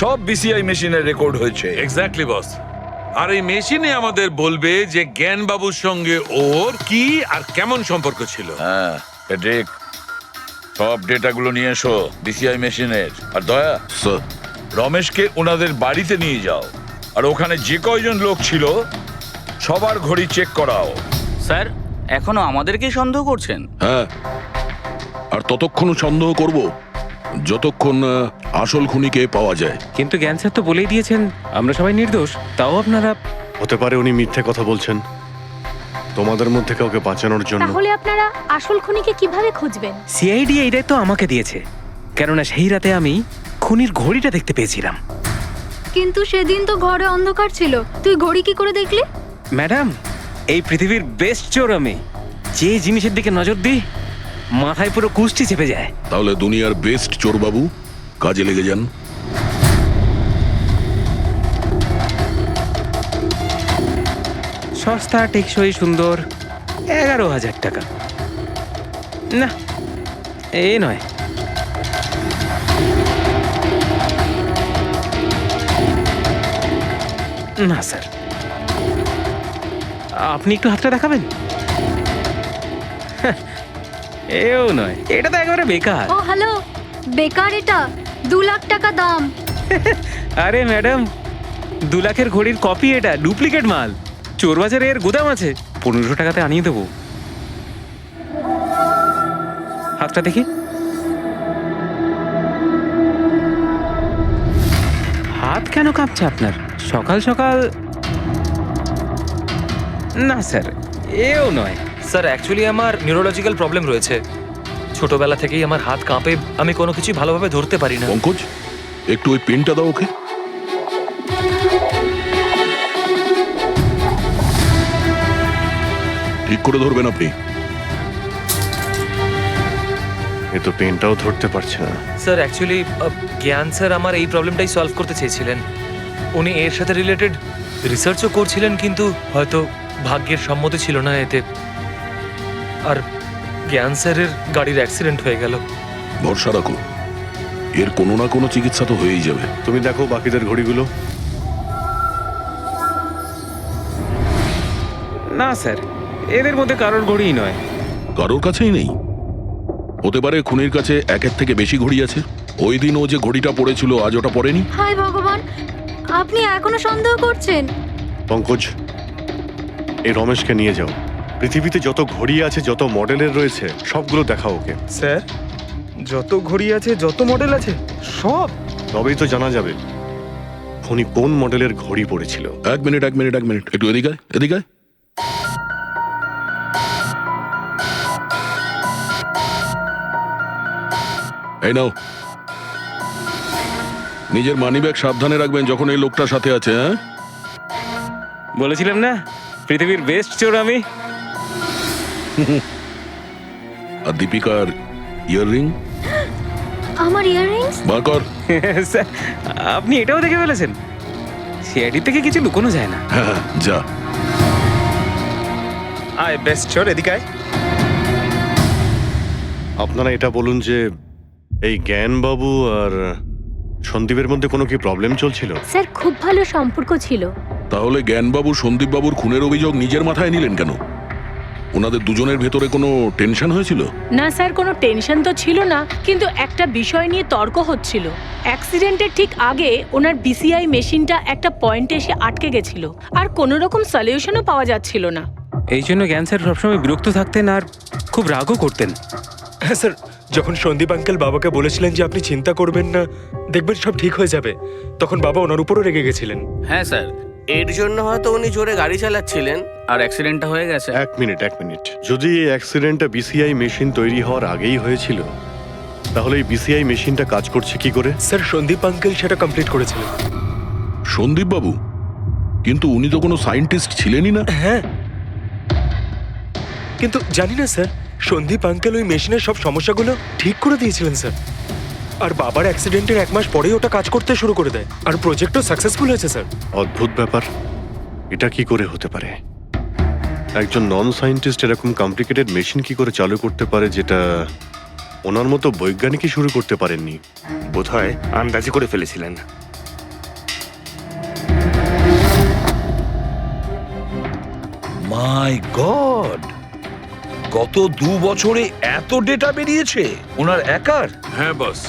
সব বিসিআই মেশিনে রেকর্ড হয়েছে। এক্স্যাক্টলি বস। আর এই মেশিনে আমাদের বলবে যে জ্ঞান বাবুর সঙ্গে ওর কি আর কেমন সম্পর্ক ছিল। হ্যাঁ ফেডরিক, সব ডেটাগুলো নিয়ে এসো বিসিআই মেশিনের। আর দয়া স্যার, রমেশকে ওনাদের বাড়িতে নিয়ে যাও, আর ওখানে যে কয়জন লোক ছিল সবার ঘড়ি চেক করাও। স্যার, এখনো আমাদেরকেই সন্দেহ করছেন? হ্যাঁ, আর ততক্ষণ সন্দেহ করব যতক্ষণ আসল খুনিকে পাওয়া যায়। কিন্তু জ্ঞান স্যার তো বলেই দিয়েছেন আমরা সবাই নির্দোষ, তাও আপনারা। হতে পারে উনি মিথ্যে কথা বলছেন তোমাদের মধ্যে কাউকে বাঁচানোর জন্য। তাহলে আপনারা আসল খুনিকে কিভাবে খুঁজবেন? সিআইডি এই দায়িত্ব আমাকে দিয়েছে, কেননা সেই রাতে আমি খুনির ঘড়িটা দেখতে পেয়েছিলাম। কিন্তু সেদিন তো ঘরে অন্ধকার ছিল, তুই ঘড়ি কি করে দেখলি? ম্যাডাম, এই পৃথিবীর বেস্ট চোর আমি। যে জিনিসের দিকে নজর দিই মাথায় পুরো কুষ্টি চেপে যায়। তাহলে দুনিয়ার বেস্ট চোরবাবু কাজে লেগে যান। সস্তা, টেকসই, সুন্দর, 11,000 টাকা। না, এ নয়। না স্যার, আপনি একটু হাতটা দেখাবেন? এও নয়, এটা তো একেবারে বেকার। ও হ্যালো, বেকার এটা, 2 লাখ টাকা দাম। আরে ম্যাডাম, 2 লাখের ঘড়ির কপি, এটা ডুপ্লিকেট মাল। চোরবাজারে এর গুদাম আছে, 1500 টাকাতে আনিয়ে দেবো। হাতটা দেখি। হাত কেন কাঁপছে আপনার সকাল সকাল? না স্যার, এও নয়। স্যার, অ্যাকচুয়ালি আমার নিউরোলজিক্যাল প্রবলেম রয়েছে। ছোটবেলা থেকেই আমার হাত কাঁপে, আমি কোনো কিছু ভালোভাবে ধরতে পারি না। পঙ্কজ, একটু ওই পেনটা দাও ওকে। ঠিক করে ধরবেন আপনি। এ তো পেনটাও ধরতে পারছে না। স্যার, অ্যাকচুয়ালি জ্ঞান স্যার আমার এই প্রবলেমটাই সলভ করতে চেয়েছিলেন। উনি এর সাথে রিলেটেড রিসার্চও করছিলেন, কিন্তু হয়তো ভাগ্যের সম্মতি ছিল না এতে। আর জ্ঞান স্যারের গাড়ির অ্যাক্সিডেন্ট হয়ে গেল। ভরসা রাখো, এর কোনো না কোনো চিকিৎসা তো হয়েই যাবে। তুমি দেখো বাকিদের ঘড়িগুলো। না স্যার, এদের মধ্যে কারোর ঘড়িই নয়। কারোর কাছেই নেই? হতে পারে খুনির কাছে 1-এর থেকে বেশি ঘড়ি আছে। ওই দিন ও যে ঘড়িটা পড়েছিল আজ ওটা পড়েনি। হায় ভগবান, আপনি এখনো সন্দেহ করছেন? পঙ্কজ, এই রমেশকে নিয়ে যাও। পৃথিবীতে যত ঘড়ি আছে, যত মডেলের রয়েছে, সবগুলো দেখাও ওকে। স্যার, যত ঘড়ি আছে, যত মডেল আছে, সব? তবেই তো জানা যাবে খুনি কোন মডেলের ঘড়ি পড়েছিল। এক মিনিট, একটু এদিকে আয়, এদিকে আয়। এই নাও, নিজের মানিব্যাগ সাবধানে রাখবেন যখন এই লোকটার সাথে আছে। হ্যাঁ, বলেছিলাম না পৃথিবীর বেস্ট চোর আমি। আর দীপিকার ইয়াররিং আমার ইয়াররিংস? বার কর। স্যার, আপনি এটাও দেখে ফেলেছেন? সিআইডি থেকে কিছু লুকোনো যায় না। হ্যাঁ, যা। আয় বেস্ট চোর, এদিকে আয়। আপনারা এটা বলুন যে এই জ্ঞানবাবু আর সন্দীপের মধ্যে কোনো কি প্রবলেম চলছিল? স্যার, খুব ভালো সম্পর্ক ছিল। তাহলে জ্ঞানবাবু সন্দীপবাবুর খুনের অভিযোগ নিজের মাথায় নিলেন কেন? ওনাদের দুজনের ভেতরে কোনো টেনশন হয়েছিল? না স্যার, কোনো টেনশন তো ছিল না, কিন্তু একটা বিষয় নিয়ে তর্ক হচ্ছিল। অ্যাক্সিডেন্টের ঠিক আগে ওনার বিসিআই মেশিনটা একটা পয়েন্টে এসে আটকে গেছিল, আর কোনো রকম সলিউশনও পাওয়া যাচ্ছিল না। এই জন্য জ্ঞান স্যার সবসময় বিরক্ত থাকতেন আর খুব রাগও করতেন। হ্যাঁ স্যার, যখন সন্দীপ আঙ্কেল বাবাকে বলেছিলেন যে আপনি চিন্তা করবেন না, দেখবেন সব ঠিক হয়ে যাবে, তখন বাবা ওনার উপরও রেগে গেছিলেন। হ্যাঁ স্যার, এর জন্য হয়তো উনি জোরে গাড়ি চালাচ্ছিলেন আর অ্যাক্সিডেন্টটা হয়ে গেছে। এক মিনিট। যদি এই অ্যাক্সিডেন্টটা বিসিআই মেশিন তৈরি হওয়ার আগেই হয়েছিল, তাহলে এই বিসিআই মেশিনটা কাজ করছে কি করে? স্যার, সন্দীপ আঙ্কেল সেটা কমপ্লিট করেছিলেন। সন্দীপ বাবু? কিন্তু উনি তো কোনো সায়েন্টিস্ট ছিলেনই না। হ্যাঁ, কিন্তু জানি না স্যার, সন্দীপ আঙ্কেল ওই মেশিনের সব সমস্যাগুলো ঠিক করে দিয়েছিলেন স্যার। আর বাবার অ্যাক্সিডেন্টের 1 মাস পরেই ওটা কাজ করতে শুরু করে দেয়, আর প্রজেক্টও সাকসেসফুল হয়েছে স্যার। অদ্ভুত ব্যাপার, এটা কি করে হতে পারে? একজন নন সায়েন্টিস্ট এরকম কমপ্লিকেটেড মেশিন কি করে চালু করতে পারে, যেটা ওনার মতো বৈজ্ঞানিকই শুরু করতে পারেননি? বোধহয় আন্দাজি করে ফেলেছিলেন। মাই গড, গত 2 বছরে এত ডেটা বেরিয়েছে ওনার একার? হ্যাঁ বস,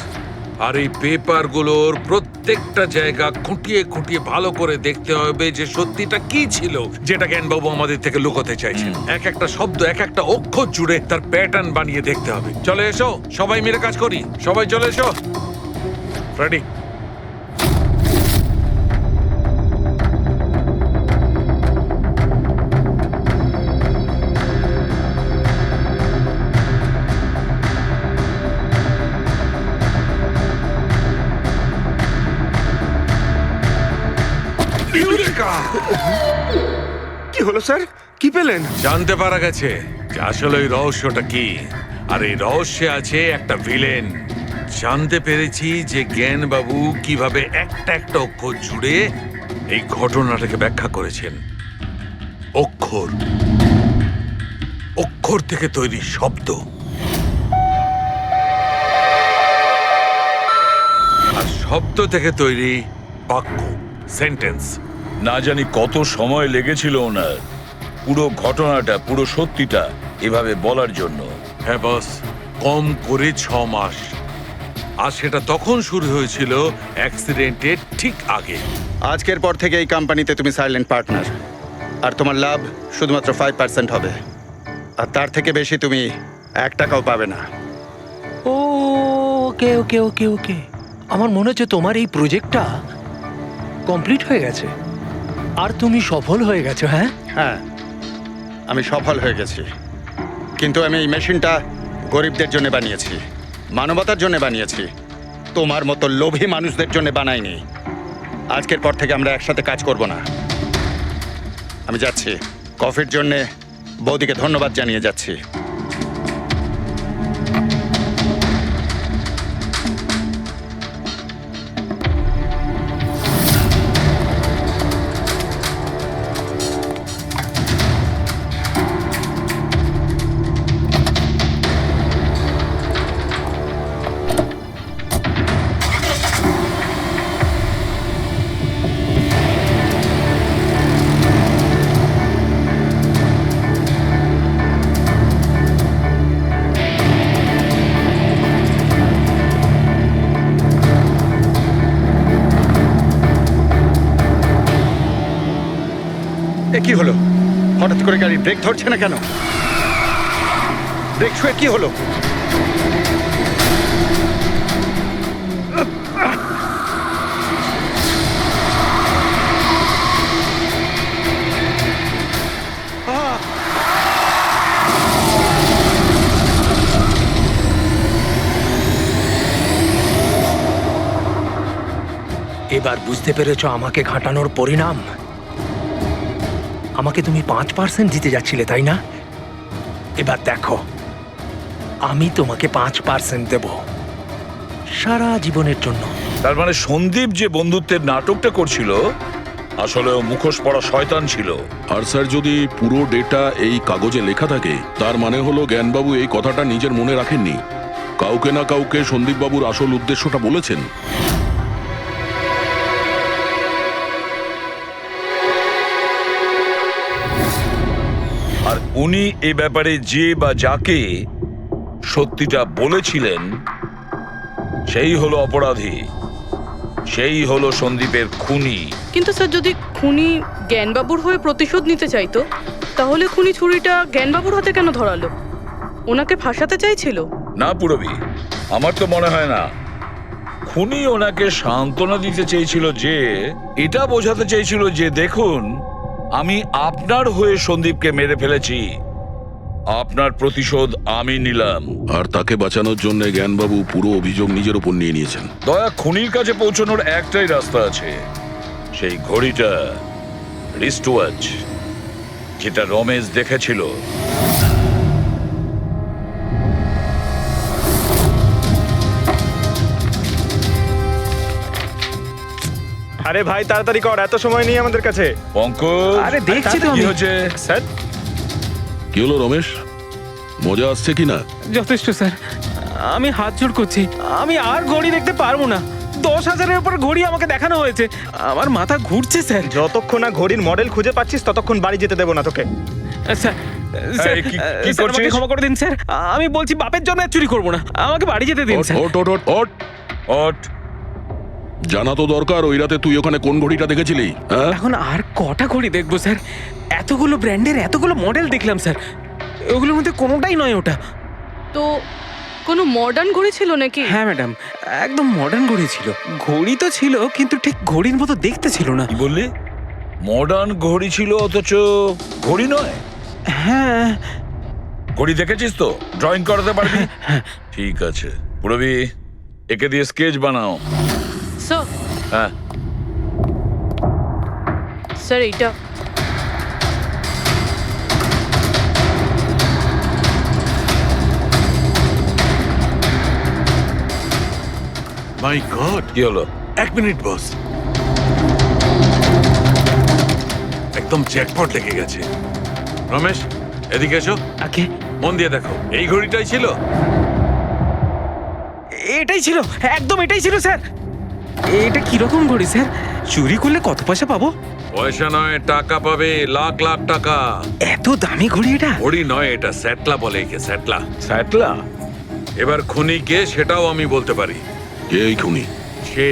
আর এই পেপারগুলোর প্রত্যেকটা জায়গা খুঁটিয়ে খুঁটিয়ে ভালো করে দেখতে হবে যে সত্যিটা কি ছিল যেটা জ্ঞানবাবু আমাদের থেকে লুকোতে চাইছেন। এক একটা শব্দ, এক একটা অক্ষর জুড়ে তার প্যাটার্ন বানিয়ে দেখতে হবে। চলে এসো, সবাই মিলে কাজ করি। সবাই চলে এসো। রেডি? কি হলো স্যার, কি পেলেন? জানতে পারা গেছে যে আসলে ওই রহস্যটা কি, আর এই রহস্যে আছে একটা ভিলেন। জানতে পেরেছি যে জ্ঞানবাবু কিভাবে একটা একটা অক্ষর জুড়ে এই ঘটনাটাকে ব্যাখ্যা করেছেন। অক্ষর, অক্ষর থেকে তৈরি শব্দ, আর শব্দ থেকে তৈরি বাক্য, সেন্টেন্স। না জানি কত সময় লেগেছিল ওনার পুরো ঘটনাটা, পুরো সত্যিটা এভাবে বলার জন্য। হ্যাঁ বস, কম করে 6 মাস। আর সেটা তখন শুরু হয়েছিল অ্যাক্সিডেন্টের ঠিক আগে। আজকের পর থেকে এই কোম্পানিতে তুমি সাইলেন্ট পার্টনার, আর তোমার লাভ শুধুমাত্র 5% হবে, আর তার থেকে বেশি তুমি 1 টাকাও পাবে না। ও ওকে ওকে ওকে ওকে, আমার মনে হচ্ছে তোমার এই প্রজেক্টটা কমপ্লিট হয়ে গেছে আর তুমি সফল হয়ে গেছো। হ্যাঁ হ্যাঁ, আমি সফল হয়ে গেছি, কিন্তু আমি এই মেশিনটা গরিবদের জন্য বানিয়েছি, মানবতার জন্য বানিয়েছি, তোমার মতো লোভী মানুষদের জন্য বানাইনি। আজকের পর থেকে আমরা একসাথে কাজ করব না। আমি যাচ্ছি, কফির জন্য বৌদিকে ধন্যবাদ জানিয়ে যাচ্ছি। কি হলো? হঠাৎ করে গাড়ি ব্রেক ধরছে না কেন? ব্রেক ছুঁয়ে কি হলো? এবার বুঝতে পেরেছো আমাকে ঘাটানোর পরিণাম? আমাকে তুমি 5% দিতে যাচ্ছিলে, তাই না? এবার দেখো, আমি তোমাকে 5% দেব সারা জীবনের জন্য। তার মানে সন্দীপ যে বন্ধুত্বের নাটকটা করছিল আসলে ও মুখোশ পড়া শয়তান ছিল। আর স্যার, যদি পুরো ডেটা এই কাগজে লেখা থাকে, তার মানে হলো জ্ঞানবাবু এই কথাটা নিজের মনে রাখেননি, কাউকে না কাউকে সন্দীপবাবুর আসল উদ্দেশ্যটা বলেছেন। আর উনি এই ব্যাপারে যে বা যাকে সত্যিটা বলেছিলেন সেই হলো অপরাধী, সেই হলো সন্দীপের খুনি। কিন্তু স্যার, যদি খুনি জ্ঞানবাবুর হয়ে প্রতিশোধ নিতে চাইতো, তাহলে খুনি ছুরিটা জ্ঞানবাবুর হাতে কেন ধরালো? ওনাকে ফাঁসাতে চাইছিল? না পুরবি, আমার তো মনে হয় না। খুনি ওনাকে সান্ত্বনা দিতে চেয়েছিল, যে এটা বোঝাতে চেয়েছিল যে দেখুন, আমি আপনার হয়ে সন্দীপকে মেরে ফেলেছি, আপনার প্রতিশোধ আমি নিলাম। আর তাকে বাঁচানোর জন্য জ্ঞানবাবু পুরো অভিযোগ নিজের উপর নিয়ে নিয়েছেন। দয়া, খুনির কাছে পৌঁছানোর একটাই রাস্তা আছে, সেই ঘড়িটা রিস্ট ওয়াচ, যেটা রমেশ দেখেছিল। আরে ভাই তাড়াতাড়ি কর, এত সময় নেই আমাদের কাছে। পঙ্কজ, আরে দেখছি তো আমি। কি হচ্ছে? স্যার কি হলো রমেশ, মজা আসছে কি না? যথেষ্ট স্যার, আমি হাত জোড় করছি, আমি আর ঘড়ি দেখতে পারবো না। 10,000-এর উপর ঘড়ি আমাকে দেখানো হয়েছে, আমার মাথা ঘুরছে স্যার। যতক্ষণ না ঘড়ির মডেল খুঁজে পাচ্ছিস ততক্ষণ বাড়ি যেতে দেবো না তোকে। স্যার স্যার, এই, কি স্যার, আমাকে করছিস? ক্ষমা করে দিন স্যার, আমি বলছি বাপের জন্য আর চুরি করবো না, আমাকে বাড়ি যেতে দিন স্যার। ওট ওট ওট ওট ওট, জানা তো দরকার ওই রাতে তুই ওখানে কোন ঘড়িটা দেখেছিলি? হ্যাঁ, এখন আর কটা ঘড়ি দেখবো স্যার? এতগুলো ব্র্যান্ডের এতগুলো মডেল দেখলাম স্যার, ওগুলোর মধ্যে কোনোটাই নয় ওটা। তো কোনো মডার্ন ঘড়ি ছিল নাকি? হ্যাঁ ম্যাডাম, একদম মডার্ন ঘড়ি ছিল। ঘড়ি তো ছিল কিন্তু ঠিক ঘড়ির মতো দেখতে ছিল না। কি বললি? মডার্ন ঘড়ি ছিল অথচ ঘড়ি নয়? হ্যাঁ। ঘড়ি দেখেছিস তো? ড্রয়িং করাতে পারবি? ঠিক আছে, পুরবি একে দিয়ে স্কেচ বানাও। স্যার, হ্যাঁ, স্যার এইটা। মাই গড, কি হলো? 1 মিনিট বস, একদম জ্যাকপট লেগে গেছে। রমেশ, এদিকে এসো। ওকে, মন দিয়ে দেখো, এই ঘড়িটাই ছিল। এটাই ছিল, একদম এটাই ছিল স্যার। এটা কিরকম ঘড়ি স্যার? চুরি করলে কত পয়সা পাবো? পয়সা নয়, টাকা পাবে, লাখ লাখ টাকা। এত দামি ঘড়ি এটা? ঘড়ি নয়, এটা স্যাটলা বলে একে, স্যাটলা। স্যাটলা? এবার খুনি কে সেটাও আমি বলতে পারি। কে এই খুনি? সে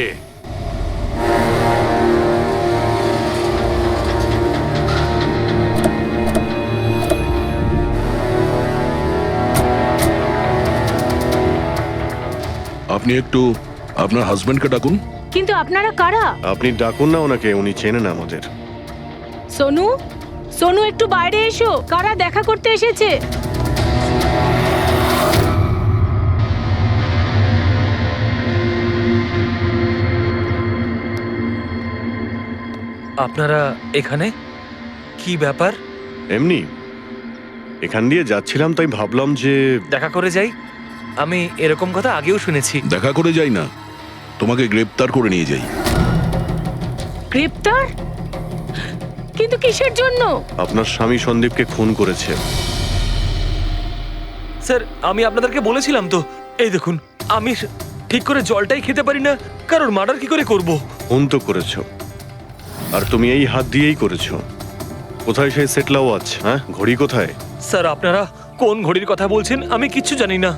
আপনি একটু আপনার হাজবেন্ডকে ডাকুন। কিন্তু আপনারা কারা? আপনি ডাকুন না ওনাকে, উনি চেনেন আমাদের। সোনু, সোনু একটু বাইরে এসো, কারা দেখা করতে এসেছে? আপনারা এখানে? কি ব্যাপার? এমনি এখান দিয়ে যাচ্ছিলাম, তাই ভাবলাম যে দেখা করে যাই। আমি এরকম কথা আগেও শুনেছি। দেখা করে যাই না, তোমাকে গ্রেপ্তার করে নিয়ে যাই। গ্রেপ্তার? কিন্তু কিসের জন্য? আপনার স্বামী সন্দীপকে খুন করেছে। স্যার, আমি আপনাদেরকে বলেছিলাম তো, এই দেখুন, আমি ঠিক করে জলটাই খেতে পারি না, কারণ মার্ডার কি করে করব? খুন তো করেছো, আর তুমি এই হাত দিয়েই করেছো। কোথায় সেই সেটলা ওয়াচ? হ্যাঁ, ঘড়ি কোথায়? স্যার, আপনারা কোন ঘড়ির কথা বলছেন আমি কিচ্ছু জানি না।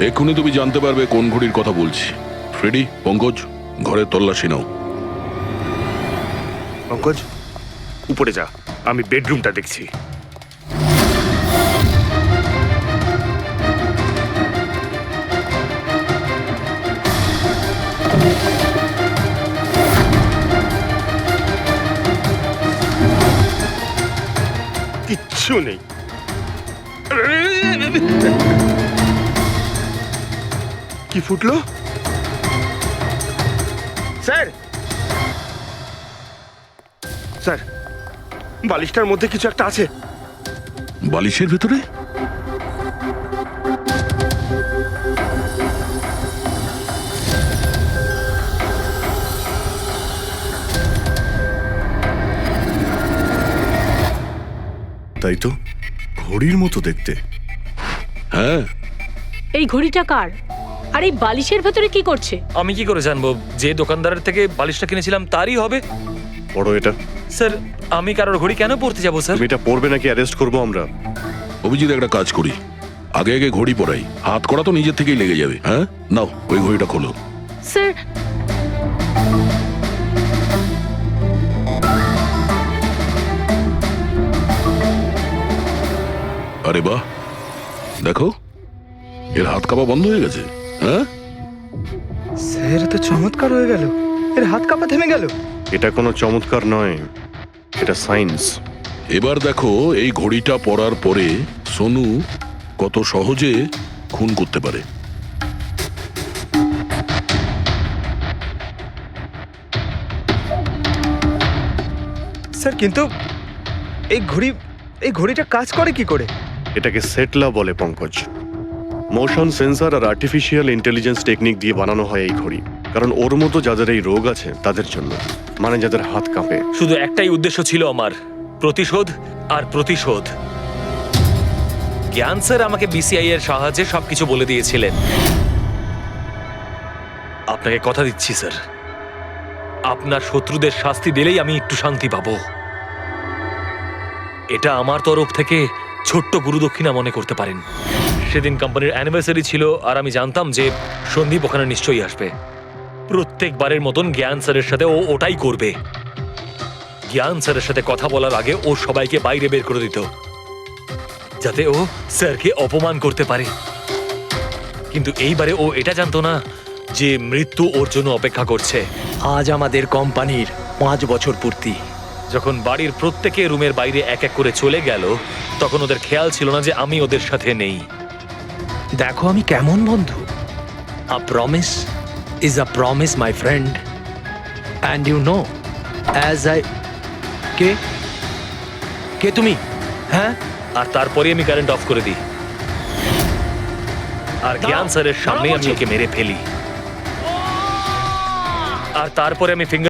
এক্ষুনি তুমি জানতে পারবে কোন ঘড়ির কথা বলছি। ফ্রেডি, পঙ্কজ, ঘরের তল্লাশি নাও। পঙ্কজ, উপরে যা, আমি বেডরুমটা দেখছি। কিচ্ছু নেই। কি ফুটলো? স্যার, স্যার, বালিশটার মধ্যে কিছু একটা আছে। বালিশের ভেতরে? তাই তো, ঘড়ির মতো দেখতে। হ্যাঁ। এই ঘড়িটা কার? আর এই বালিশের ভেতরে কি করছে? আমি কি করে জানবো? যে দোকানদারের থেকে বালিশটা কিনেছিলাম তারই হবে। বড় এটা। স্যার, আমি কারোর ঘড়ি কেন পড়তে যাবো স্যার? তুমি এটা পড়বে নাকি অ্যারেস্ট করবো আমরা? অভিজিৎ, একটা কাজ করি, আগে আগে ঘড়ি পরাই, হাত করা তো নিজের থেকেই লেগে যাবে। হ্যাঁ, নাও ওই ঘড়িটা খোলো। স্যার, আরে বাহ, দেখো এর হাত কাঁপা বন্ধ হয়ে গেছে। হ্যাঁ স্যার, তো চমৎকার হয়ে গেল, এর হাত কাঁপা থেমে গেল। এটা কোনো চমৎকার নয়, এটা সায়েন্স। এবার দেখো এই ঘড়িটা পরার পরে সোনু কত সহজে খুন করতে পারে। স্যার কিন্তু এই ঘড়িটা কাজ করে কি করে? এটাকে সেটলা বলে পঙ্কজ। মোশন সেন্সর আর আর্টিফিশিয়াল ইন্টেলিজেন্স টেকনিক দিয়ে বানানো হয় এই ঘড়ি, কারণ ওর মতো যাদের এই রোগ আছে তাদের জন্য, মানে যাদের হাত কাঁপে। শুধু একটাই উদ্দেশ্য ছিল আমার, প্রতিশোধ আর প্রতিশোধ। জ্ঞান স্যার আমাকে বিসিআই এর সাহায্যে সবকিছু বলে দিয়েছিলেন। আপনাকে কথা দিচ্ছি স্যার, আপনার শত্রুদের শাস্তি দিলেই আমি একটু শান্তি পাবো। এটা আমার তরফ থেকে ছোট্ট গুরুদক্ষিণা মনে করতে পারেন। সেদিন কোম্পানির অ্যানিভার্সারি ছিল আর আমি জানতাম যে সন্দীপ ওখানে নিশ্চয়ই আসবে। প্রত্যেকবারের মতন জ্ঞান স্যারের সাথে ও ওটাই করবে। জ্ঞান স্যারের সাথে কথা বলার আগে ও সবাইকে বাইরে বের করে দিত, যাতে ও স্যারকে অপমান করতে পারে। কিন্তু এইবারে ও এটা জানতো না যে মৃত্যু ওর জন্য অপেক্ষা করছে। আজ আমাদের কোম্পানির 5 বছর পূর্তি। যখন বাড়ির প্রত্যেকে রুমের বাইরে এক এক করে চলে গেল, তখন ওদের খেয়াল ছিল না যে আমি ওদের সাথে নেই। দেখো আমি কেমন বন্ধু। A promise is a promise my friend, and you know as I কে তুমি? হ্যাঁ, আর তারপরে আমি কারেন্ট অফ করে দিই আর জ্ঞান স্যারের সামনে আমি ওকে মেরে ফেলি। আর তারপরে আমি